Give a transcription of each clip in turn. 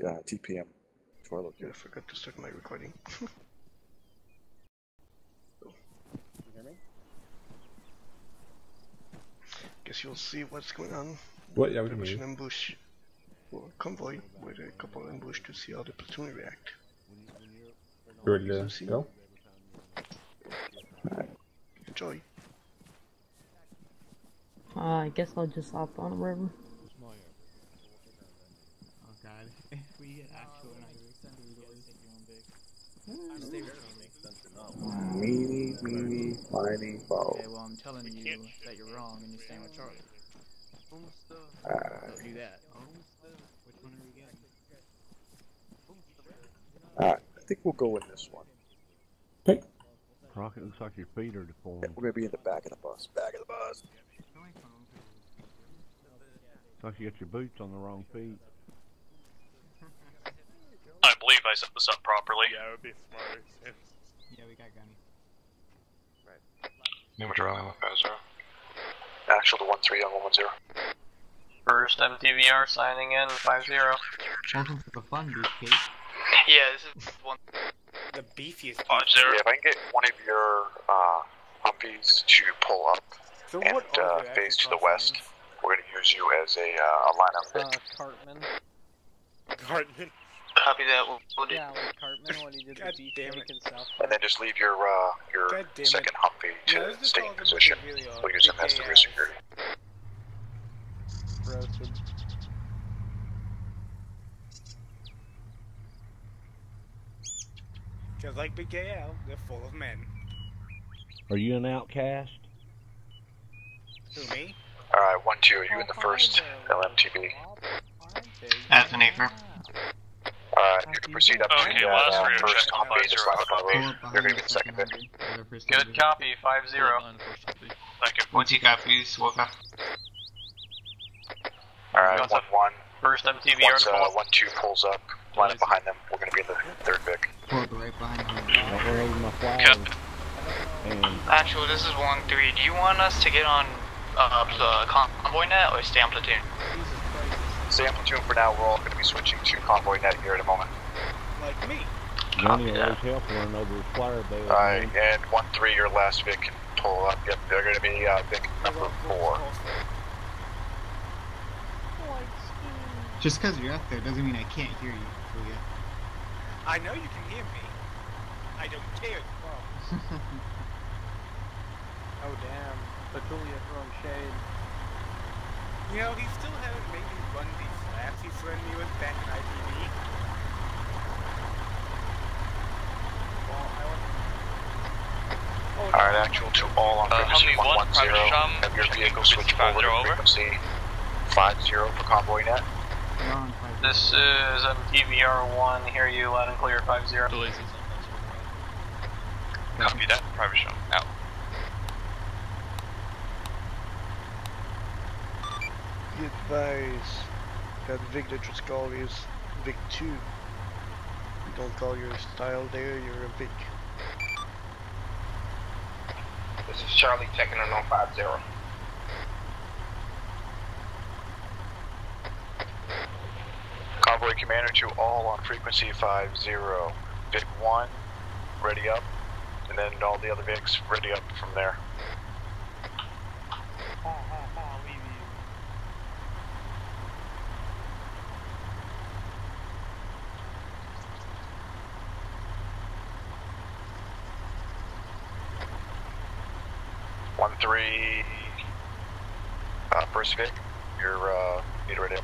TPM to our Yeah, I location. forgot to start my recording. You hear me? Guess you'll see what's going on. What? Yeah, we There can was hear an you. ambush or convoy with a couple ambush to see how the platoon react. You ready to Easy. go? Enjoy. I guess I'll just hop on a river. Oh god, if we get actual Meanie, miny, mo. Okay, well I'm telling you that you're wrong and you're staying with Charlie. Don't do that. Which one are we getting? Alright, I think we'll go in this one. Okay. Rocket, looks like your feet are Yeah, deformed. we're gonna be in the back of the bus. Back of the bus. Looks like you got your boots on the wrong feet. I believe I set this up properly. Yeah, it would be smarter. Yeah, we got Gunny. Number drawing with 50. Actual to 13 on 110. First MTVR signing in 50. Welcome to the fun, beefcake. Yeah, this is one. The beefiest. 50. Yeah, if I can get one of your Humvees to pull up So and what are the face to actual the west, signs? we're gonna use you as a lineup. Cartman. Cartman. Copy that. We'll do. Yeah, like Cartman when he did God the damn beefcake it. and South And then just leave your God damn it. second Humvee Yeah, to this is stay all in gonna position. be really We'll use him as the rear BKL. security. roasted. Just like Big KL, they're full of men. Are you an outcast? Who, me? Alright, 1-2, are you in the first LMTB? Anthony, for. Alright, you can proceed up Okay, to last that radio first check on Humvee, just line up on the Pull way. up You're behind gonna be the the second bit. Good copy. 50. Thank you. 1T copies. Welcome. Alright, What's up? 1-1. First MTVR Once to pull up. 1-2 pulls up, line up behind them. We're gonna be in the third Vic. Pull up right behind him. Don't run over my flag. Cut. And Actually, this is 1-3. Do you want us to get on the convoy net or stay on platoon? Stay on platoon for now. We're all gonna be switching to convoy net here in a moment. Like me. Johnny always helps running over his flyer bale. Alright, and 1-3, your last Vic can pull up. Yep, they're gonna be Vic number 4. Just because you're up there doesn't mean I can't hear you, Julia. I know you can hear me. I don't care. Oh damn, Petulia throwing shade. You know, he still hasn't made me run these laps he's running me with back in IPV. Alright, actual to all on frequency Humvee 1, 110. private shop, Have your vehicle switch 50 forward to over. frequency 50 for convoy net. You're on 5. This is MTVR 1. Hear you loud and clear. 50. Copy that. Private shop. Out. Be advised that Vic that just called is Vic 2. You don't call your style there, you're a Vic. This is Charlie checking in on 50. Convoy commander to all on frequency 50. Vic 1, ready up. And then all the other Vics ready up from there. One three. First Vic, you're need to ready up.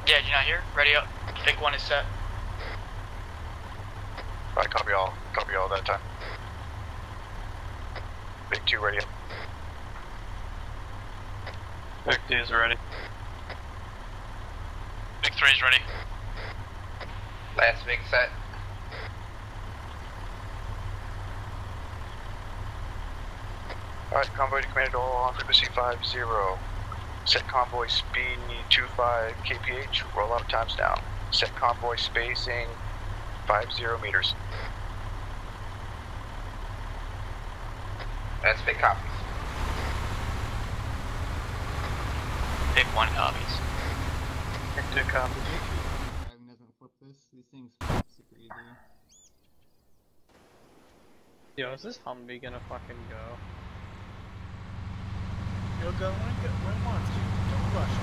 Yeah, did you not hear? Ready up. Vic 1 is set. Alright, copy all that time. Vic 2 ready up. Vic 2 is ready. Vic 3 is ready. Last big set. Alright, convoy to commander to all on frequency 50. Set convoy speed 25 kph. Roll out of times now. Set convoy spacing 50 meters. That's big copies. Vic 1 copies. Good copy. Driving doesn't flip this. These things flip super easy. Yo, is this Humvee gonna fucking go? You'll go when it wants to. Don't rush.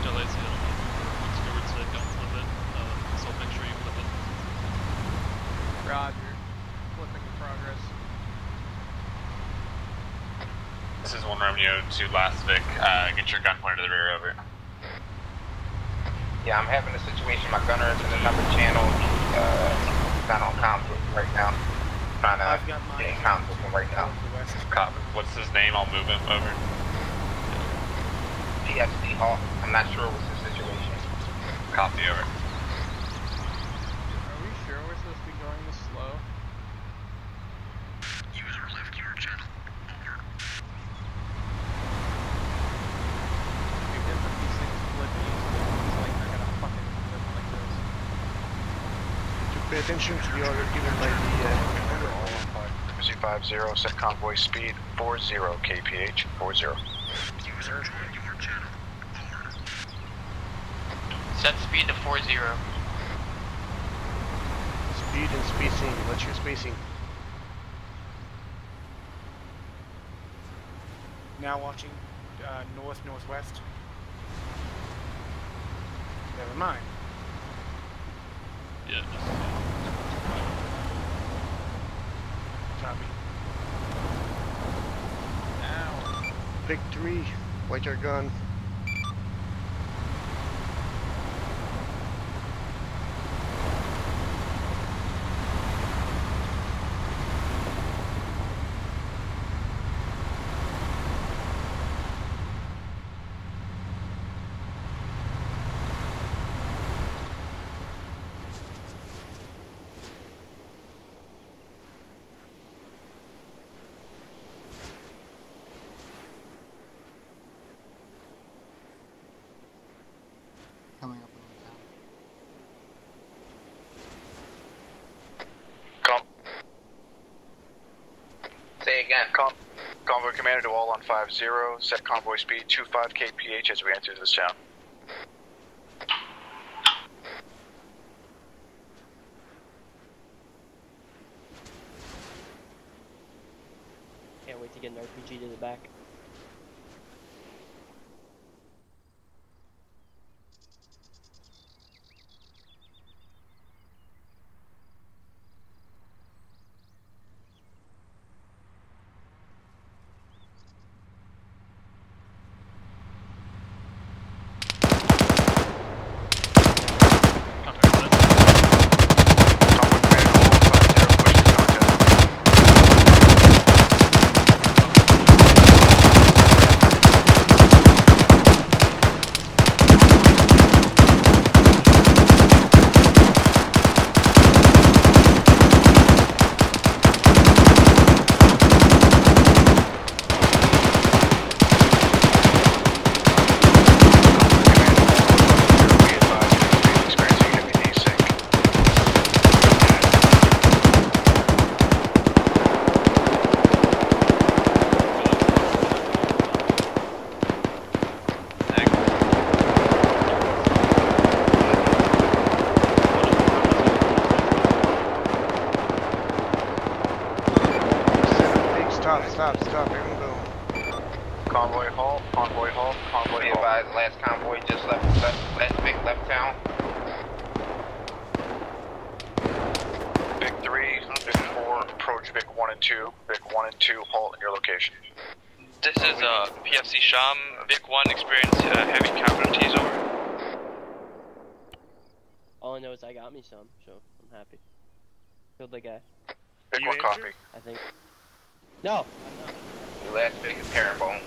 Delays it. Once Stewart said don't flip it, so make sure you flip it. Roger. Flipping in progress. This is 1 Romeo to last Vic. Get your gun pointed to the rear, over. Yeah, I'm having a situation. My gunner is in another channel. Not on console right now. Trying to get in console from right now. Copy. What's his name? I'll move him over. GySgt H. I'm not sure what's the situation. Copy, over. Are we sure we're supposed to be going this slow? User left your channel. Over. We've different these things flip easily. It's like they're gonna fucking flip like this. To pay attention to the order given by the Frequency 50, set convoy speed 40 kph, 40. User joined your channel. Over. Set speed to 40. speed and spacing. What's your spacing? Now watching northwest. Never mind. Yeah. Copy. Now. Pick 3. Point your gun. Coming up on the town. Say again. Convoy commander to all on 50, set convoy speed 25 kph as we enter this town. Can't wait to get an RPG to the back. Stop, everyone go. Convoy halt, convoy halt, convoy Be halt. advised, last convoy just left Vic left town. Vic 3, Vic 4, approach Vic 1 and 2. Vic 1 and 2, halt in your location. This is PFC Sham. Vic 1 experience heavy casualties, over. All I know is I got me some, so I'm happy. Killed the guy. Vic 1 copy. I think. No! The last Vic is herringbone.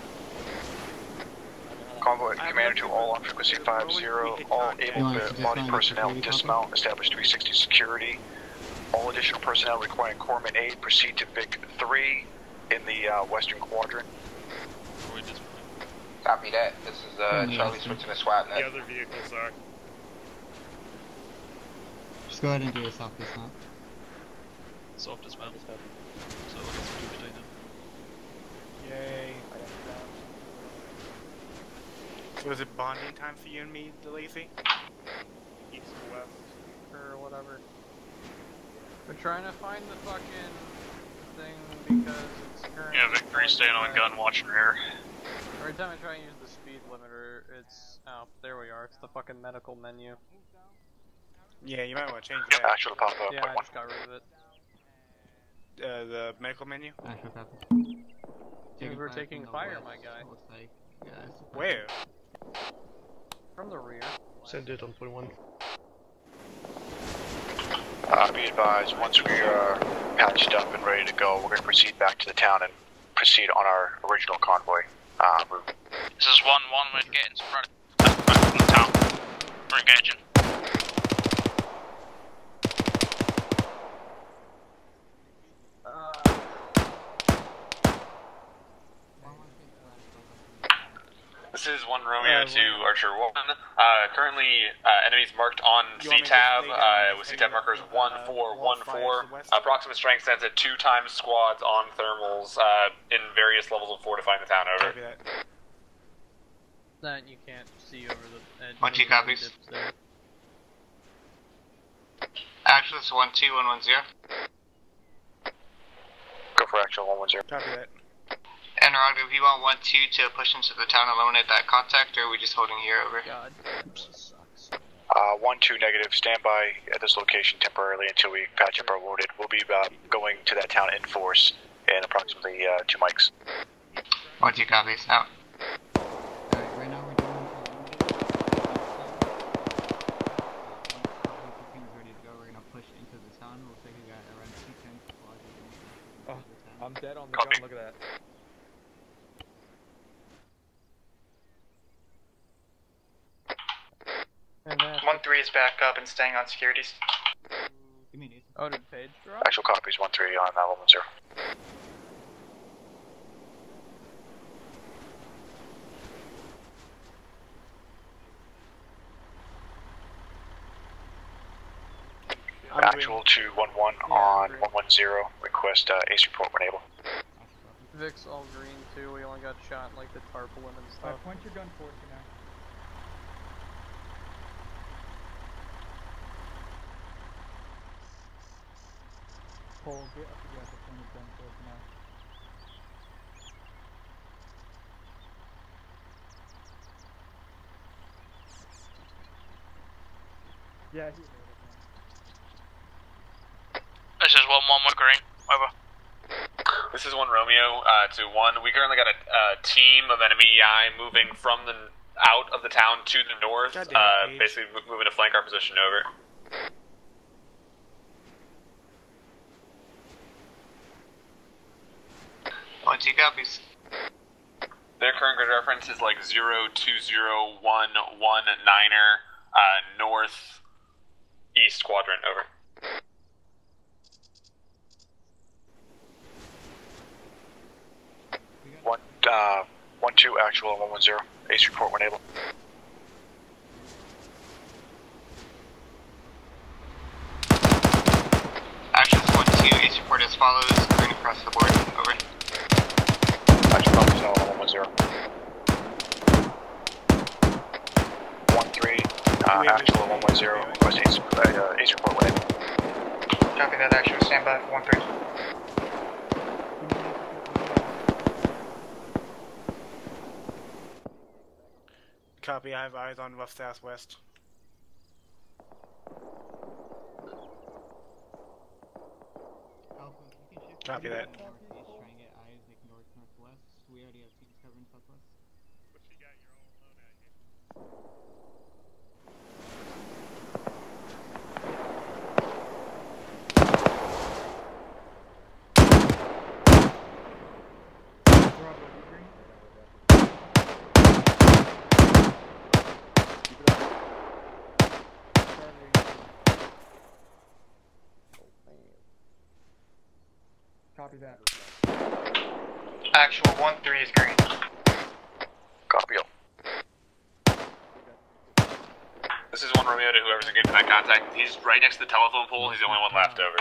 Convoy commander to all on frequency 50, all able-bodied personnel dismount, establish 360 security. All additional personnel requiring corpsman aid proceed to Vic 3 in the western quadrant. Copy that. This is Charlie switching to SWAT net. The other vehicles are. Just go ahead and do a soft dismount. Soft dismount. So we'll get some tubes taken. Yay. Was it bonding time for you and me, DeLacy? East to west, or whatever. We're trying to find the fucking thing because it's currently... Yeah, Victory, staying on gun, watching rear. Every time I try and use the speed limiter, it's... Oh, there we are. It's the fucking medical menu. Yeah, you might want to change that. Actual pop up. Yeah, I just got rid of it. The medical menu? Actual copy. Because we're taking fire, my guy. Where? From the rear. Send it on point 1. Be advised, once we are patched up and ready to go, we're going to proceed back to the town and proceed on our original convoy route. This is 1-1, we're getting front from the town. We're engaging. This is 1 Romeo to Archer 1. Currently, enemies marked on C-Tab, with C-Tab markers 1414. Approximate strength stands at 2 times squads on thermals, in various levels of fortifying the town, over. That you can't see over the edge. 1-2 copies. Actual, it's 12110. Go for actual 110. Copy that. Interrogative, you want 1-2 to push into the town, eliminate that contact, or are we just holding here, over? God, that sucks. 1-2 negative, stand by at this location temporarily until we patch up our wounded. We'll be going to that town in force in approximately 2 mics. 1-2 copies, out. Alright, right now we're doing ready to go. We're gonna push into the town. We'll take a guy around 210 squad. Oh, I'm dead on the Copy. gun, look at that. Fantastic. 1-3 is back up and staying on securities. Oh, did Page drop? Actual copies 1-3 on 110. Actual to 1-1 on 110. Request ace report when able. Vic's all green too, we only got shot in, like the tarpaulin and stuff. Point your gun forward for now. Pull, get up together, point your gun forward for now. Yeah, he made it, man. This is 1-1, we're green. Over. This is 1 Romeo to 1. We currently got a team of enemy EI moving from the out of the town to the north, basically moving to flank our position, over. One, 2 copies. Their current grid reference is like 020119er, north east quadrant, over. One 2 actual 110. Ace report when able. Actual 1-2, ace report as follows, green across the board, over. Actual copies 110. 1-3 actual 110. Request ace report when able. Copy that, actual, stand by for 1-3. Copy, I have eyes on rough southwest. Copy that. Try and get eyes like north-northwest. We already have teams covering southwest. What you got? You're all alone out here. Copy that. Actual 1-3 is green. Copy all. This is 1 Romeo to whoever's engaged in that contact. He's right next to the telephone pole. He's the only one left, over.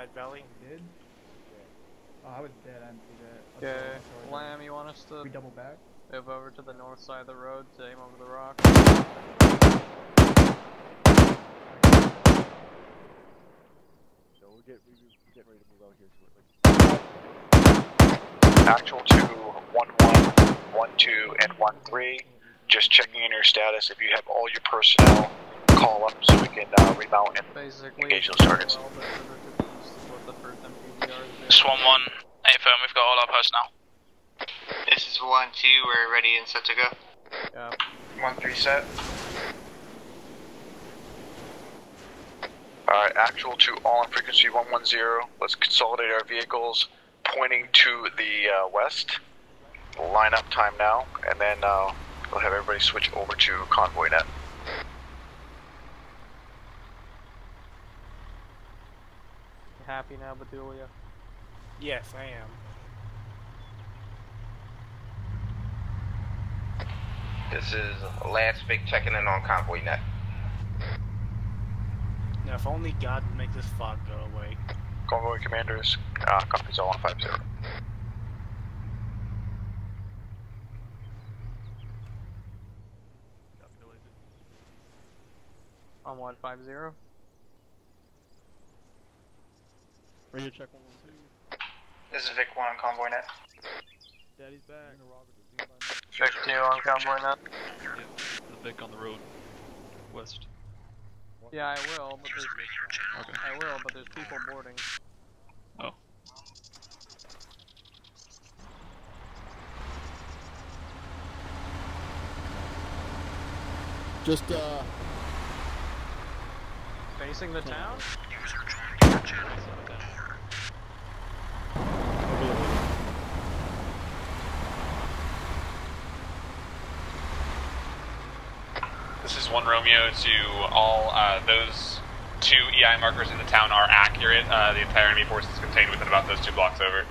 Side Valley. You did? Oh, I was dead. I didn't see that. Okay, Lamb, you want us to we double back? move over to the north side of the road to aim over the rock? So we're getting ready to move out here shortly. Actual to 11, 12, and 13. Just checking in your status. If you have all your personnel, call up so we can remount and engage those targets. Swan 1, affirm, we've got all our personnel. This is 1-2, we're ready and set to go. Yeah. 1-3 set. Alright, actual to all on frequency 110. Let's consolidate our vehicles pointing to the west. Line up time now, and then we'll have everybody switch over to convoy net. Happy now, Betulia? Yes, I am. This is Lance Vic checking in on convoy net. Now, if only God would make this fog go away. Convoy commanders, copies all on 50. On 150? Radio check 112. This is Vic 1 on convoy net. Daddy's back. Vic 2 on convoy net. Yeah, the Vic on the road. West. Yeah, I will, but there's there's people boarding. Oh. Just facing the town? This is 1 Romeo to all those 2 EI markers in the town are accurate. The entire enemy force is contained within about those 2 blocks over.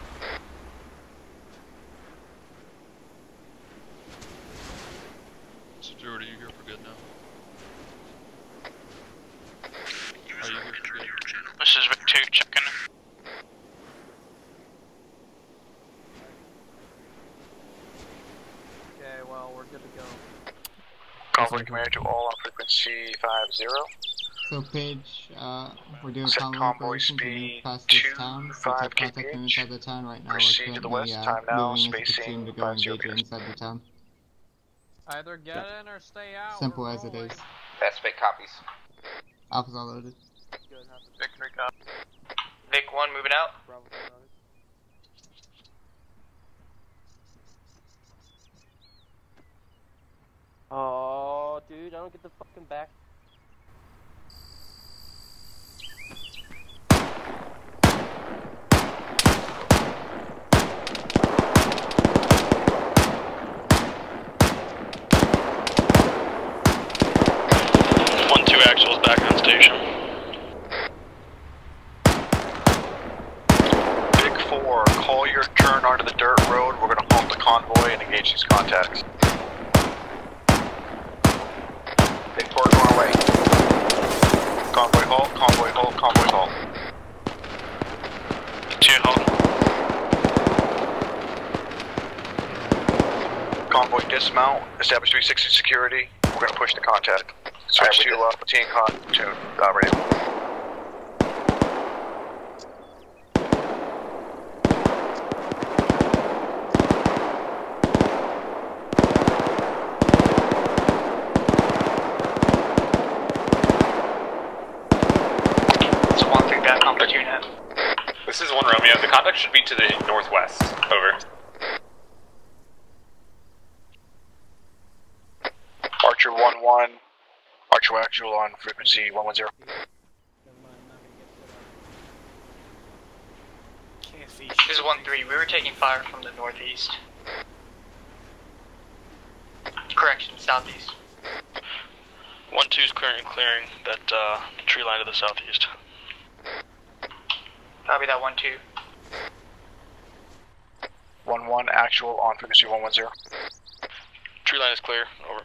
Stuart, are you here for good now? Are you here for good? This is Vic 2 checking. Okay, well, we're good to go. Convoy commander to all on frequency 50. So Page, we're doing Set convoy convoy operations to speed move past this 2, town. We 5 have contact kph. them inside the town right now. Proceed We're to the currently west. Time now. moving as a Spacing platoon to go 50 engage meters. inside the town. Either get in or stay out. Simple as it is. That's Vic copies. Alpha's all loaded. Vic 3 up. Vic 1 moving out. Oh, dude, I don't get the fucking back. Actuals back on station. Big 4, call your turn onto the dirt road. We're going to halt the convoy and engage these contacts. Big 4 going away. Convoy halt, convoy halt, convoy halt. 2 halt. Convoy dismount, establish 360 security. We're going to push the contact. Switch to platoon platoon radio. It's 1-3 back on platoon net. This is 1 Romeo. The contact should be to the northwest. Over. Archer 1-1. Archer actual on frequency 110. Can't see. This is 1-3, we were taking fire from the northeast. Correction, southeast. 1-2's clearing that tree line to the southeast. Copy that 1-2. 1-1 actual on frequency 110. Tree line is clear. Over.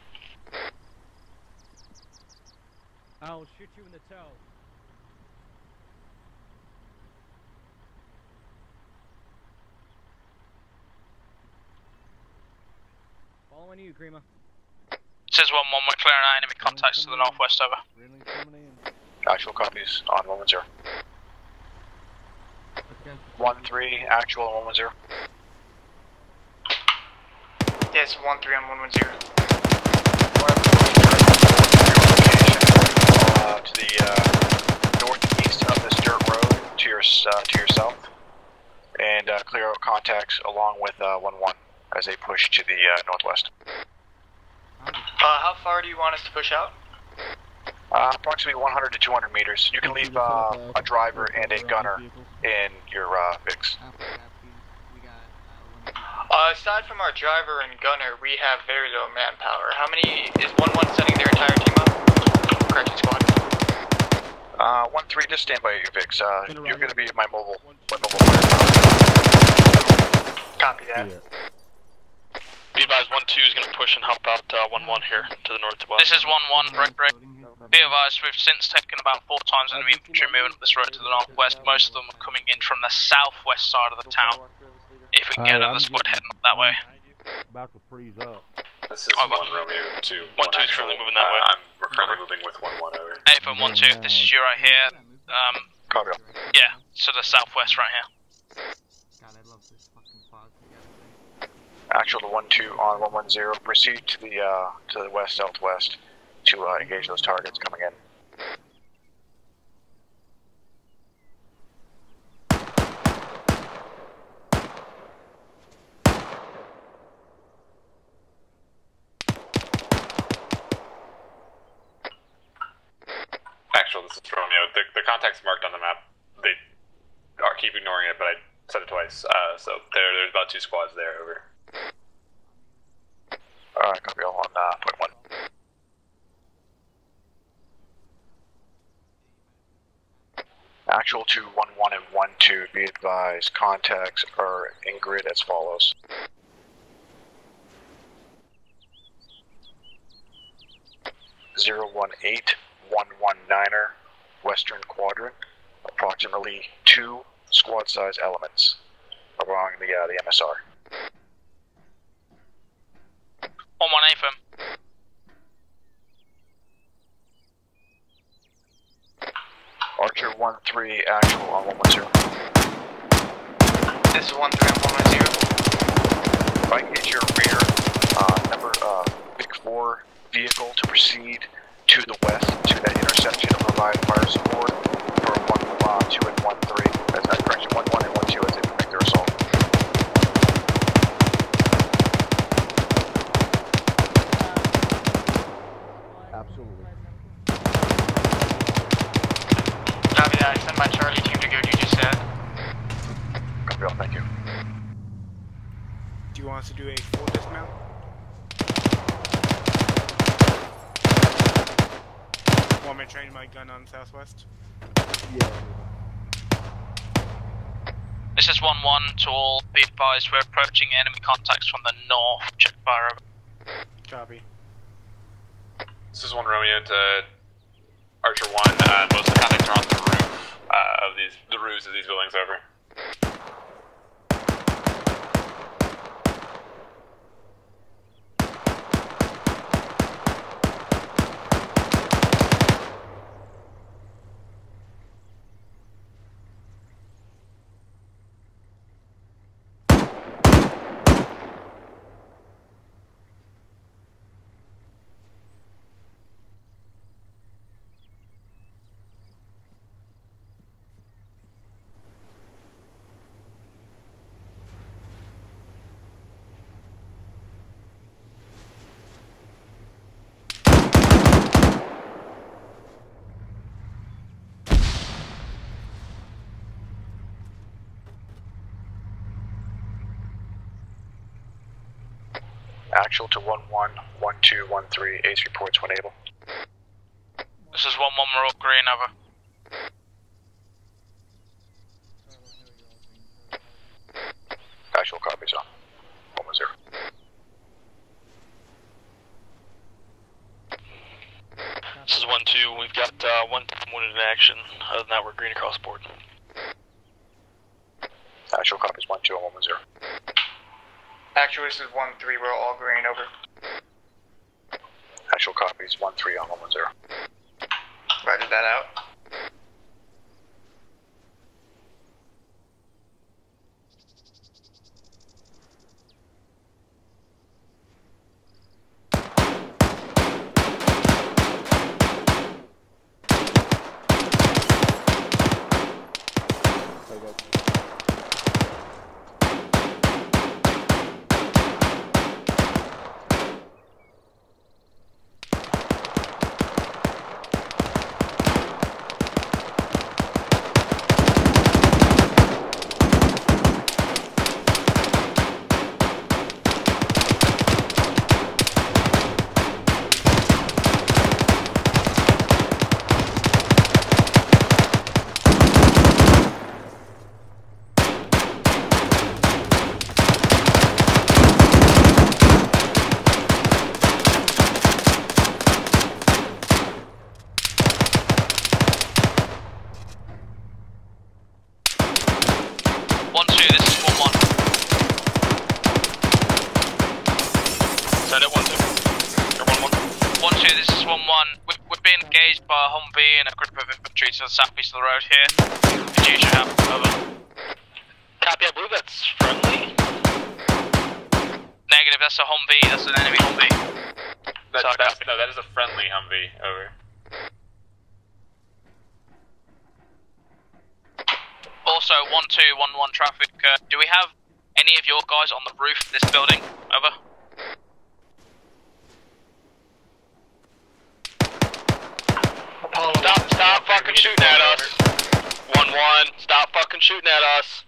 I'll shoot you in the toe. one to you, Grima. Says 1-1, we're clearing our enemy contacts to the northwest, over. Actual copies on 110. 1-3, actual on 110. Yes, 1-3 on 110. To the northeast of this dirt road to your south, and clear out contacts along with 1-1 as they push to the northwest. How far do you want us to push out? Approximately 100 to 200 meters. You can leave a driver and a gunner in your VIX. Aside from our driver and gunner, we have very little manpower. How many is 1-1 setting their entire team up? Correction squad. 1-3, just stand by your VIX. You're going to be my mobile Copy that. Yeah. Be advised, 1-2 is going to push and help out 1-1 here to the northwest. This is 1-1, break. Be advised, we've since taken about 4 times enemy infantry moving up this road to the northwest. Most of them are coming in from the southwest side of the town. If we can get another squad heading up that way. About to freeze up. This is 1 Romeo 2. 1-2 is currently moving that way. We're currently moving with 1-1 over. Hey, from 1-2, this is you right here. Copy. Yeah, to the southwest right here. God, I love this fucking pause. Actual to 1-2 on 110. Proceed to the west southwest to engage those targets coming in. Actual, this is Romeo. The contact's marked on the map. They keep ignoring it, but I said it twice. So there's about 2 squads there, over. Alright, copy all on point 1. Actual to 1-1 and 1-2, be advised, contacts are in grid as follows. Zero 1-8, 1-1-9er, western quadrant, approximately 2 squad size elements along the MSR. 1-1 AFM. Archer 1-3, actual on 110. This is 1-3 on 110. If I can get your rear Big 4 vehicle to proceed to the west to that intersection and provide fire support for 1-2 and 1-3. That's correction, 1-1 and 1-2 as they make their assault. Absolutely. Copy that. I sent my Charlie team to go do just that. Copy all, thank you. Do you want us to do a full dismount? Want me to train my gun on southwest? Yeah. This is 1-1 to all. Be advised, we're approaching enemy contacts from the north. Check fire over. Copy. This is 1 Romeo to Archer 1. Most of the contacts are on the roof of the roofs of these buildings, over. Actual to 1-1, 1-2, 1-3, Ace reports when able. This is 1-1, we're all green, over. Actual copies on 1-0. This is 1-2, we've got 1 wounded in action. Other than that, we're green across the board. Actual copies 1-2 on 1-0. Actually, this is 1-3, we're all green, over. copies, 1-3 on 110. Roger that out. To the southeast of the road here. You should have over. Copy, I believe that's friendly. Negative, that's a Humvee, that's an enemy Humvee. No, that is a friendly Humvee, over. Also, 1211 traffic, do we have any of your guys on the roof of this building? Over. Stop fucking shooting at us. 1-1, stop fucking shooting at us.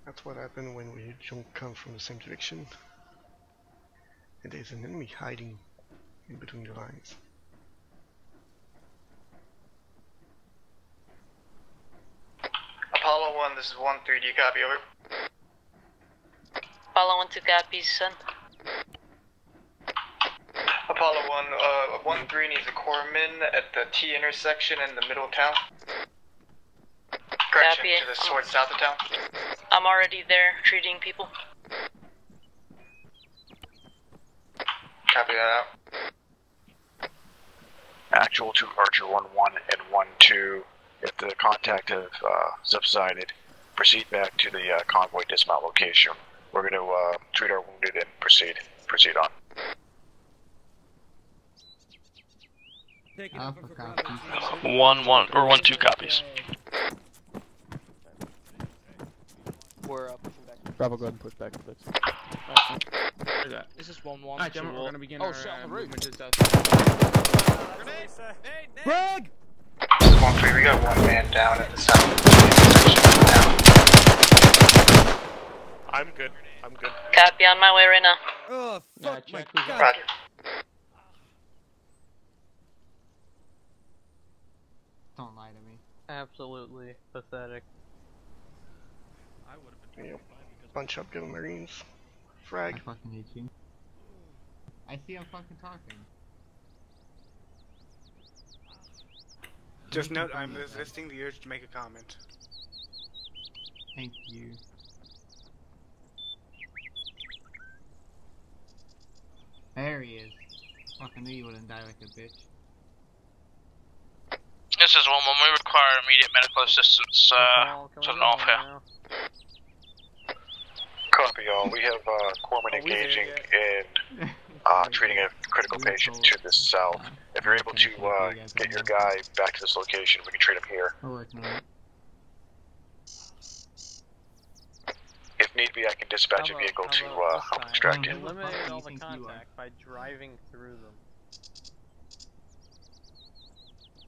That's what happened when we don't come from the same direction. And there's an enemy hiding in between the lines. Apollo 1, this is 1-3, do you copy, over? Apollo 1-2 copies, son. Apollo 1, 1-3 needs a corpsman at the T intersection in the middle of town. Correction, Copy. to the towards south of town. I'm already there, treating people. Copy that out. Actual to Archer 1-1 and 1-2. If the contact have subsided, proceed back to the convoy dismount location. We're going to treat our wounded and proceed on. Alpha copies. 1-1 or 1-2 copies. We're pushing back. Bravo, go ahead and push back, please. This is 1-1. Alright, gentlemen, we're gonna begin our movement to south. Greg! This is 1-3, we got one man down at the south intersection. I'm good. Copy, on my way right now. Oh, fuck my God. Roger. Don't lie to me. Absolutely pathetic. I would have been Bunch up, good Marines. I Frag. fucking hate you. I see I'm fucking talking. Just note, I'm resisting the urge to make a comment. Thank you. There he is. Fucking knew you wouldn't die like a bitch. This is 1-1, we require immediate medical assistance to the north here. Copy all. We have corpsman engaging in treating a critical patient to the south. If you're able to get your guy back to this location, we can treat him here. We're working on it. If need be, I can dispatch a vehicle to help extract him. Eliminate all the contact by driving through them.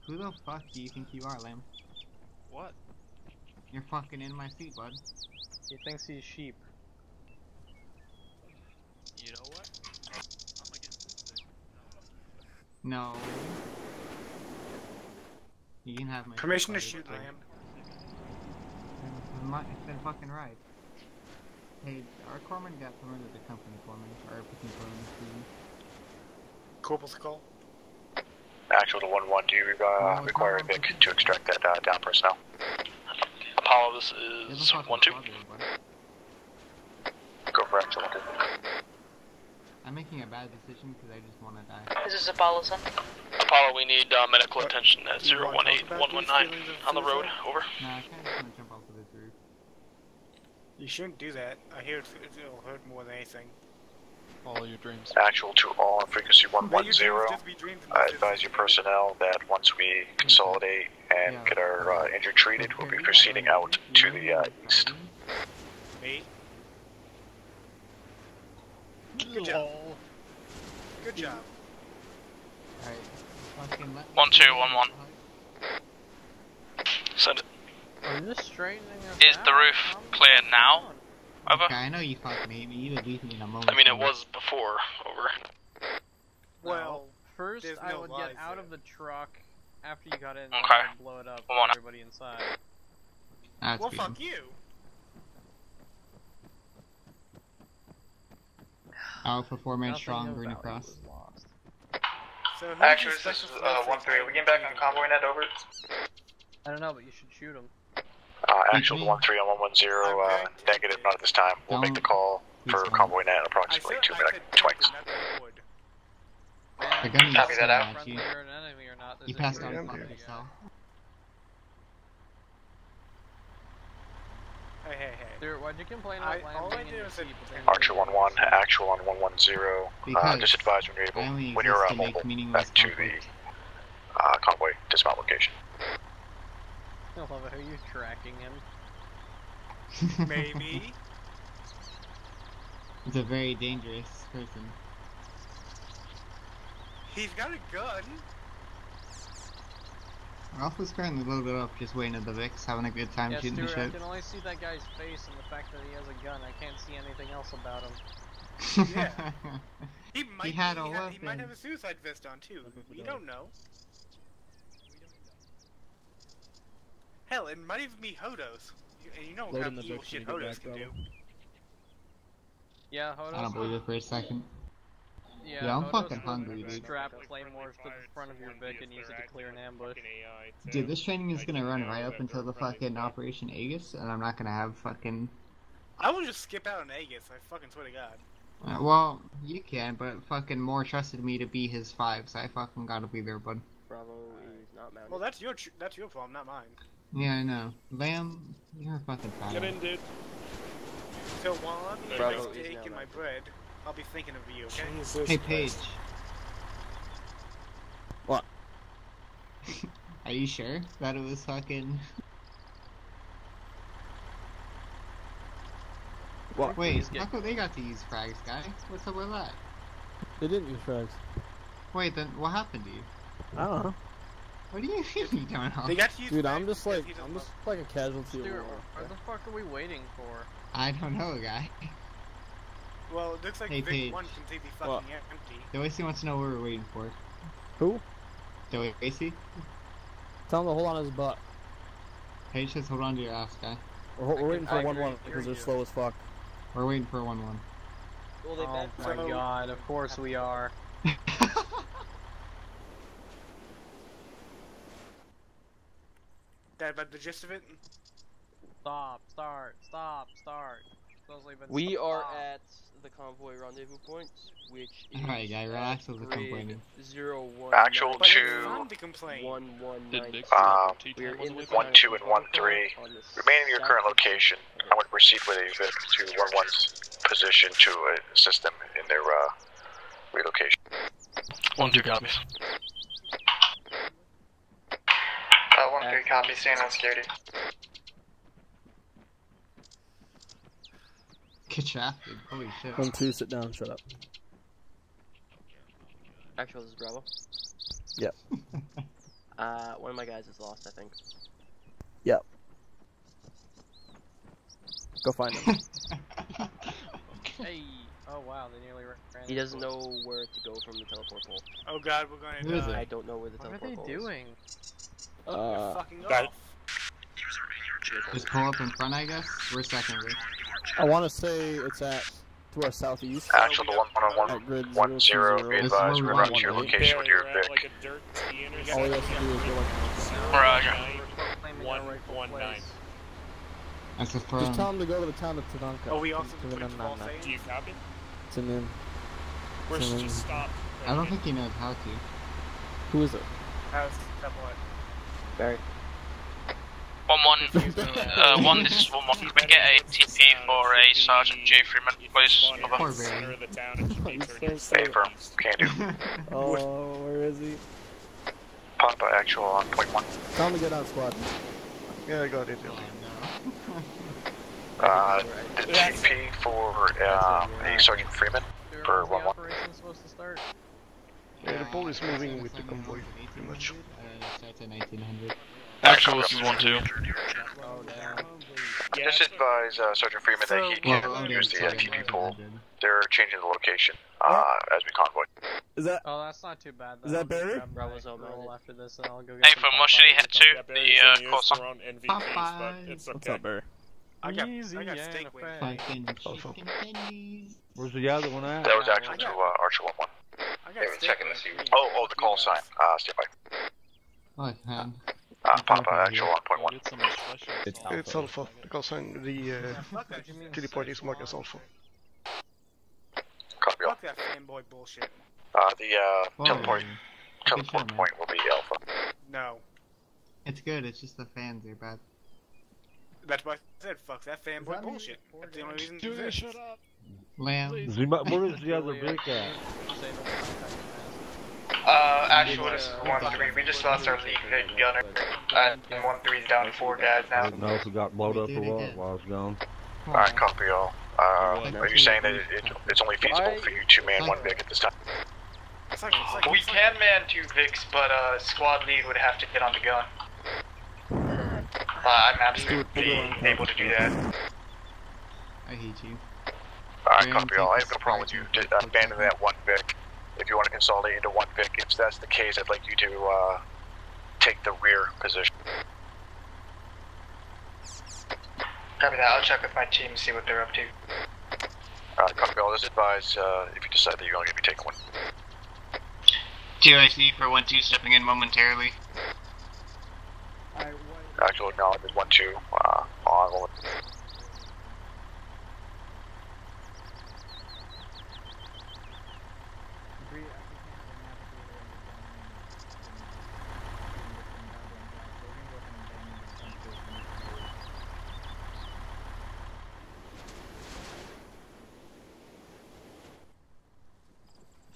Who the fuck do you think you are, Lamb? What? You're fucking in my seat, bud. He thinks he's sheep. You know what? I'm against this. No. You can have my Permission to shoot, Lamb. It's been fucking right. Hey, our corpsman got promoted to company corpsman, or platoon corpsman, excuse me. Corporal's call. Actual to 1-1, do you require a Vic to extract that down personnel? Apollo, this is 1-2. Go for Actual 1-2. I'm making a bad decision because I just want to die. This is Apollo, son. Apollo, we need medical attention at 018119 on the road. Over. Nah, I kind of just want to jump off of this roof. You shouldn't do that. I hear it'll hurt more than anything. Follow your dreams. Actual to all on frequency 110. I advise your personnel that once we consolidate and get our injured treated, we'll be proceeding out to the east. Me? Good job. Good job. Alright. 1211. Send it. Are you just straightening us Is the roof clear now? Over. Okay, I know you fucked me, but you would leave me in a moment. I mean, it was before. Over. Well, first I no would lies get out there. of the truck after you got in and Okay. I'd blow it up Come on. for everybody inside. That's Well, good. fuck you. Alpha 4-man Nothing strong, of green value across. was lost. So who's Actually, your this is special forces 1-3. Are we getting back on convoy net? Over. I don't know, but you should shoot him. Actual 1-3 on 110, negative, not at this time. We'll make the call for convoy net in approximately 2 minutes. The gun is Copy that out. at you. Friendly or an enemy or not, You this passed is on your fuck duty. yourself. Hey. Stuart, why'd you complain about all I landing in did your was seat? but then you Archer didn't 1-1, see it? actual on 110. Because Just advise when I you're only able, when you're exist to make mobile, meaningless back to the conflict. convoy dismount location. I love it. Are you tracking him? Maybe. It's a very dangerous person. He's got a gun. Alpha's currently loaded up, just waiting at the Vix, having a good time Yeah, shooting the Stuart, I shit. can only see that guy's face and the fact that he has a gun. I can't see anything else about him. Yeah. He might had a he might weapon. have a suicide vest on too. We don't know. Hell, it might even be Hodos. And you know what kind of evil shit Hodos can do. Yeah, Hodos. I don't believe it for a second. Yeah, I'm Hodos fucking will hungry, dude. strap claymores to the front of your Vic and use it to clear an ambush. Dude, this training is gonna run right up until the fucking Operation Aegis, and I'm not gonna have fucking... I will just skip out on Aegis, I fucking swear to God. well, you can, but fucking Moore trusted me to be his 5, so I fucking gotta be there, bud. Bravo is not mounted. Well, that's your problem, not mine. Yeah, I know. Lamb, you're a fucking fat. Get in, dude. So while I'm eating Bravo my is steak now and my mounted. bread, I'll be thinking of you, okay? Jesus Hey, Paige. What? Are you sure that it was fucking... What? Wait, how come they got to use frags, guy? What's up with that? They didn't use frags. Wait, then what happened to you? I don't know. What do you mean you don't know? They got to use Dude, frags I'm just because like, he doesn't I'm just know. like a casualty of Stuart, war. what the fuck are we waiting for? I don't know, guy. Well, it looks like Hey, Vic Paige. 1 completely fucking What? empty. Doacy wants to know what we're waiting for. Who? Doacy? Tell him to hold on his butt. Paige says hold on to your ass, guy. We're waiting for I 1-1 agree, because they're you. slow as fuck. We're waiting for a 1-1. Well, they Oh backfired. my god, of course we are. That about the gist of it? Stop, start. Supposedly been We are stopped. at the convoy rendezvous point, which is Alright, guy, relax with the grid complaining. 01. Actual But it's to fun to complain. 1193. Um, We're in the 1-2 and 1-3. Remain in your current location. I would proceed with a Vic to 1-1's position to assist them in their relocation. 1-2 copies. 1-3 copy, staying on security. Get shafted. Holy shit. 1-2, sit down, shut up. Actual, this is Bravo. Yep. One of my guys is lost, I think. Yep. Go find him. Hey! Oh wow, they nearly ran. He doesn't know where to go from the teleport pole. Oh god, we're gonna Who is die. it? I don't know where the What are teleport they pole doing? You're fucking that- off. Just pull up in front, I guess. We're second, Vic. I want to say it's at to our southeast. Actual to 1-1 At grid 1-0, be This is advised, where we're we running want to your one, location with your Vic. All he has to do is go like Roger. Claiming our rightful place. That's a Just firm. tell him to go to the town of Tadanka. Oh, we also put call saying? Do you copy? It's in him. Or should just stop? I don't think he knows how to. Who is it? How's that boy? Barry. 1-1. 1, this is 1-1. Can we get a TP for a Sergeant J. Freeman, please? Poor Center Barry. of the town and keep turning Hey, firm. Can't do. Oh, where is he? Papa actual on point 1. Tell him to get out, squad. Yeah, I got it. The TP for the Sergeant Freeman for 1-1. Operation's supposed to start. Yeah, the pole is moving with the convoy, pretty much. Starts at 1900. Actual, this is 1-2. Oh, damn. Just advise Sergeant Freeman that he can use the TP pole. They're changing the location as we convoy. Is that? Oh, that's not too bad. Is that Barry? Bravo's roll after this, and I'll go get Nathan, what should he head to? The course. MVPs, but it's okay. What's up, Barry? I got Easy steak and wings. Fucking chicken pennies. Where's the other one at? That was actually to Archer 1-1. I got steak checking to wings. see. Oh, the call sign. Stand by. Look, man. Papa actual on point 1. It's Alpha. The call sign, the teleport is marked as Alpha. Copy all. Fuck that fanboy bullshit. The teleport point will be Alpha. No. It's good, it's just the fans are bad. That's what I said, fuck that fanboy bullshit. That's the only reason it exists. Shut up. Lamb. Where is the other brick at? Actual, this is 1-3. We just lost our lead vid gunner. And 1-3's down to 4 guys now. Didn't know if we got blowed up or what while I was gone. Alright, copy all. Are you saying that it's only feasible for you to man 1 Vic at this time? We can man 2 Vics, but squad lead would have to get on the gun. I'm absolutely able to do that. I hate you. Alright, copy all. I have no problem with you abandon that 1 Vic. If you want to consolidate into 1 Vic, if that's the case, I'd like you to take the rear position. Copy that. I'll check with my team and see what they're up to. Copy all. Just advise if you decide that you're only going to be taking 1. TIC for 1-2 stepping in momentarily. Actual acknowledge is 1-2 on.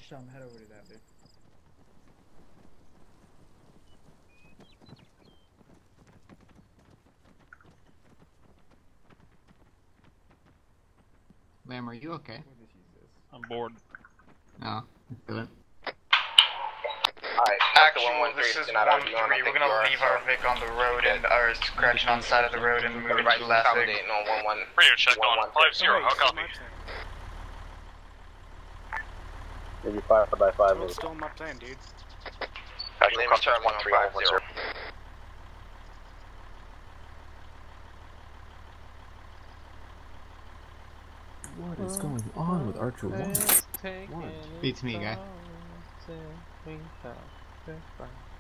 Sean, head over to that, dude. Lamb, are you okay? I'm bored. No, I feel it. Alright, Actual, this is 1-3. We're gonna leave our Vic on the road and our correction on the side of the road and move into the last Vic. on 1-1. Radio check on 5-0. How copy? Maybe 5x5. Don't steal my plan, dude. Actual contact 1-3 What is going on with Archer 1? What? Beats me, guy.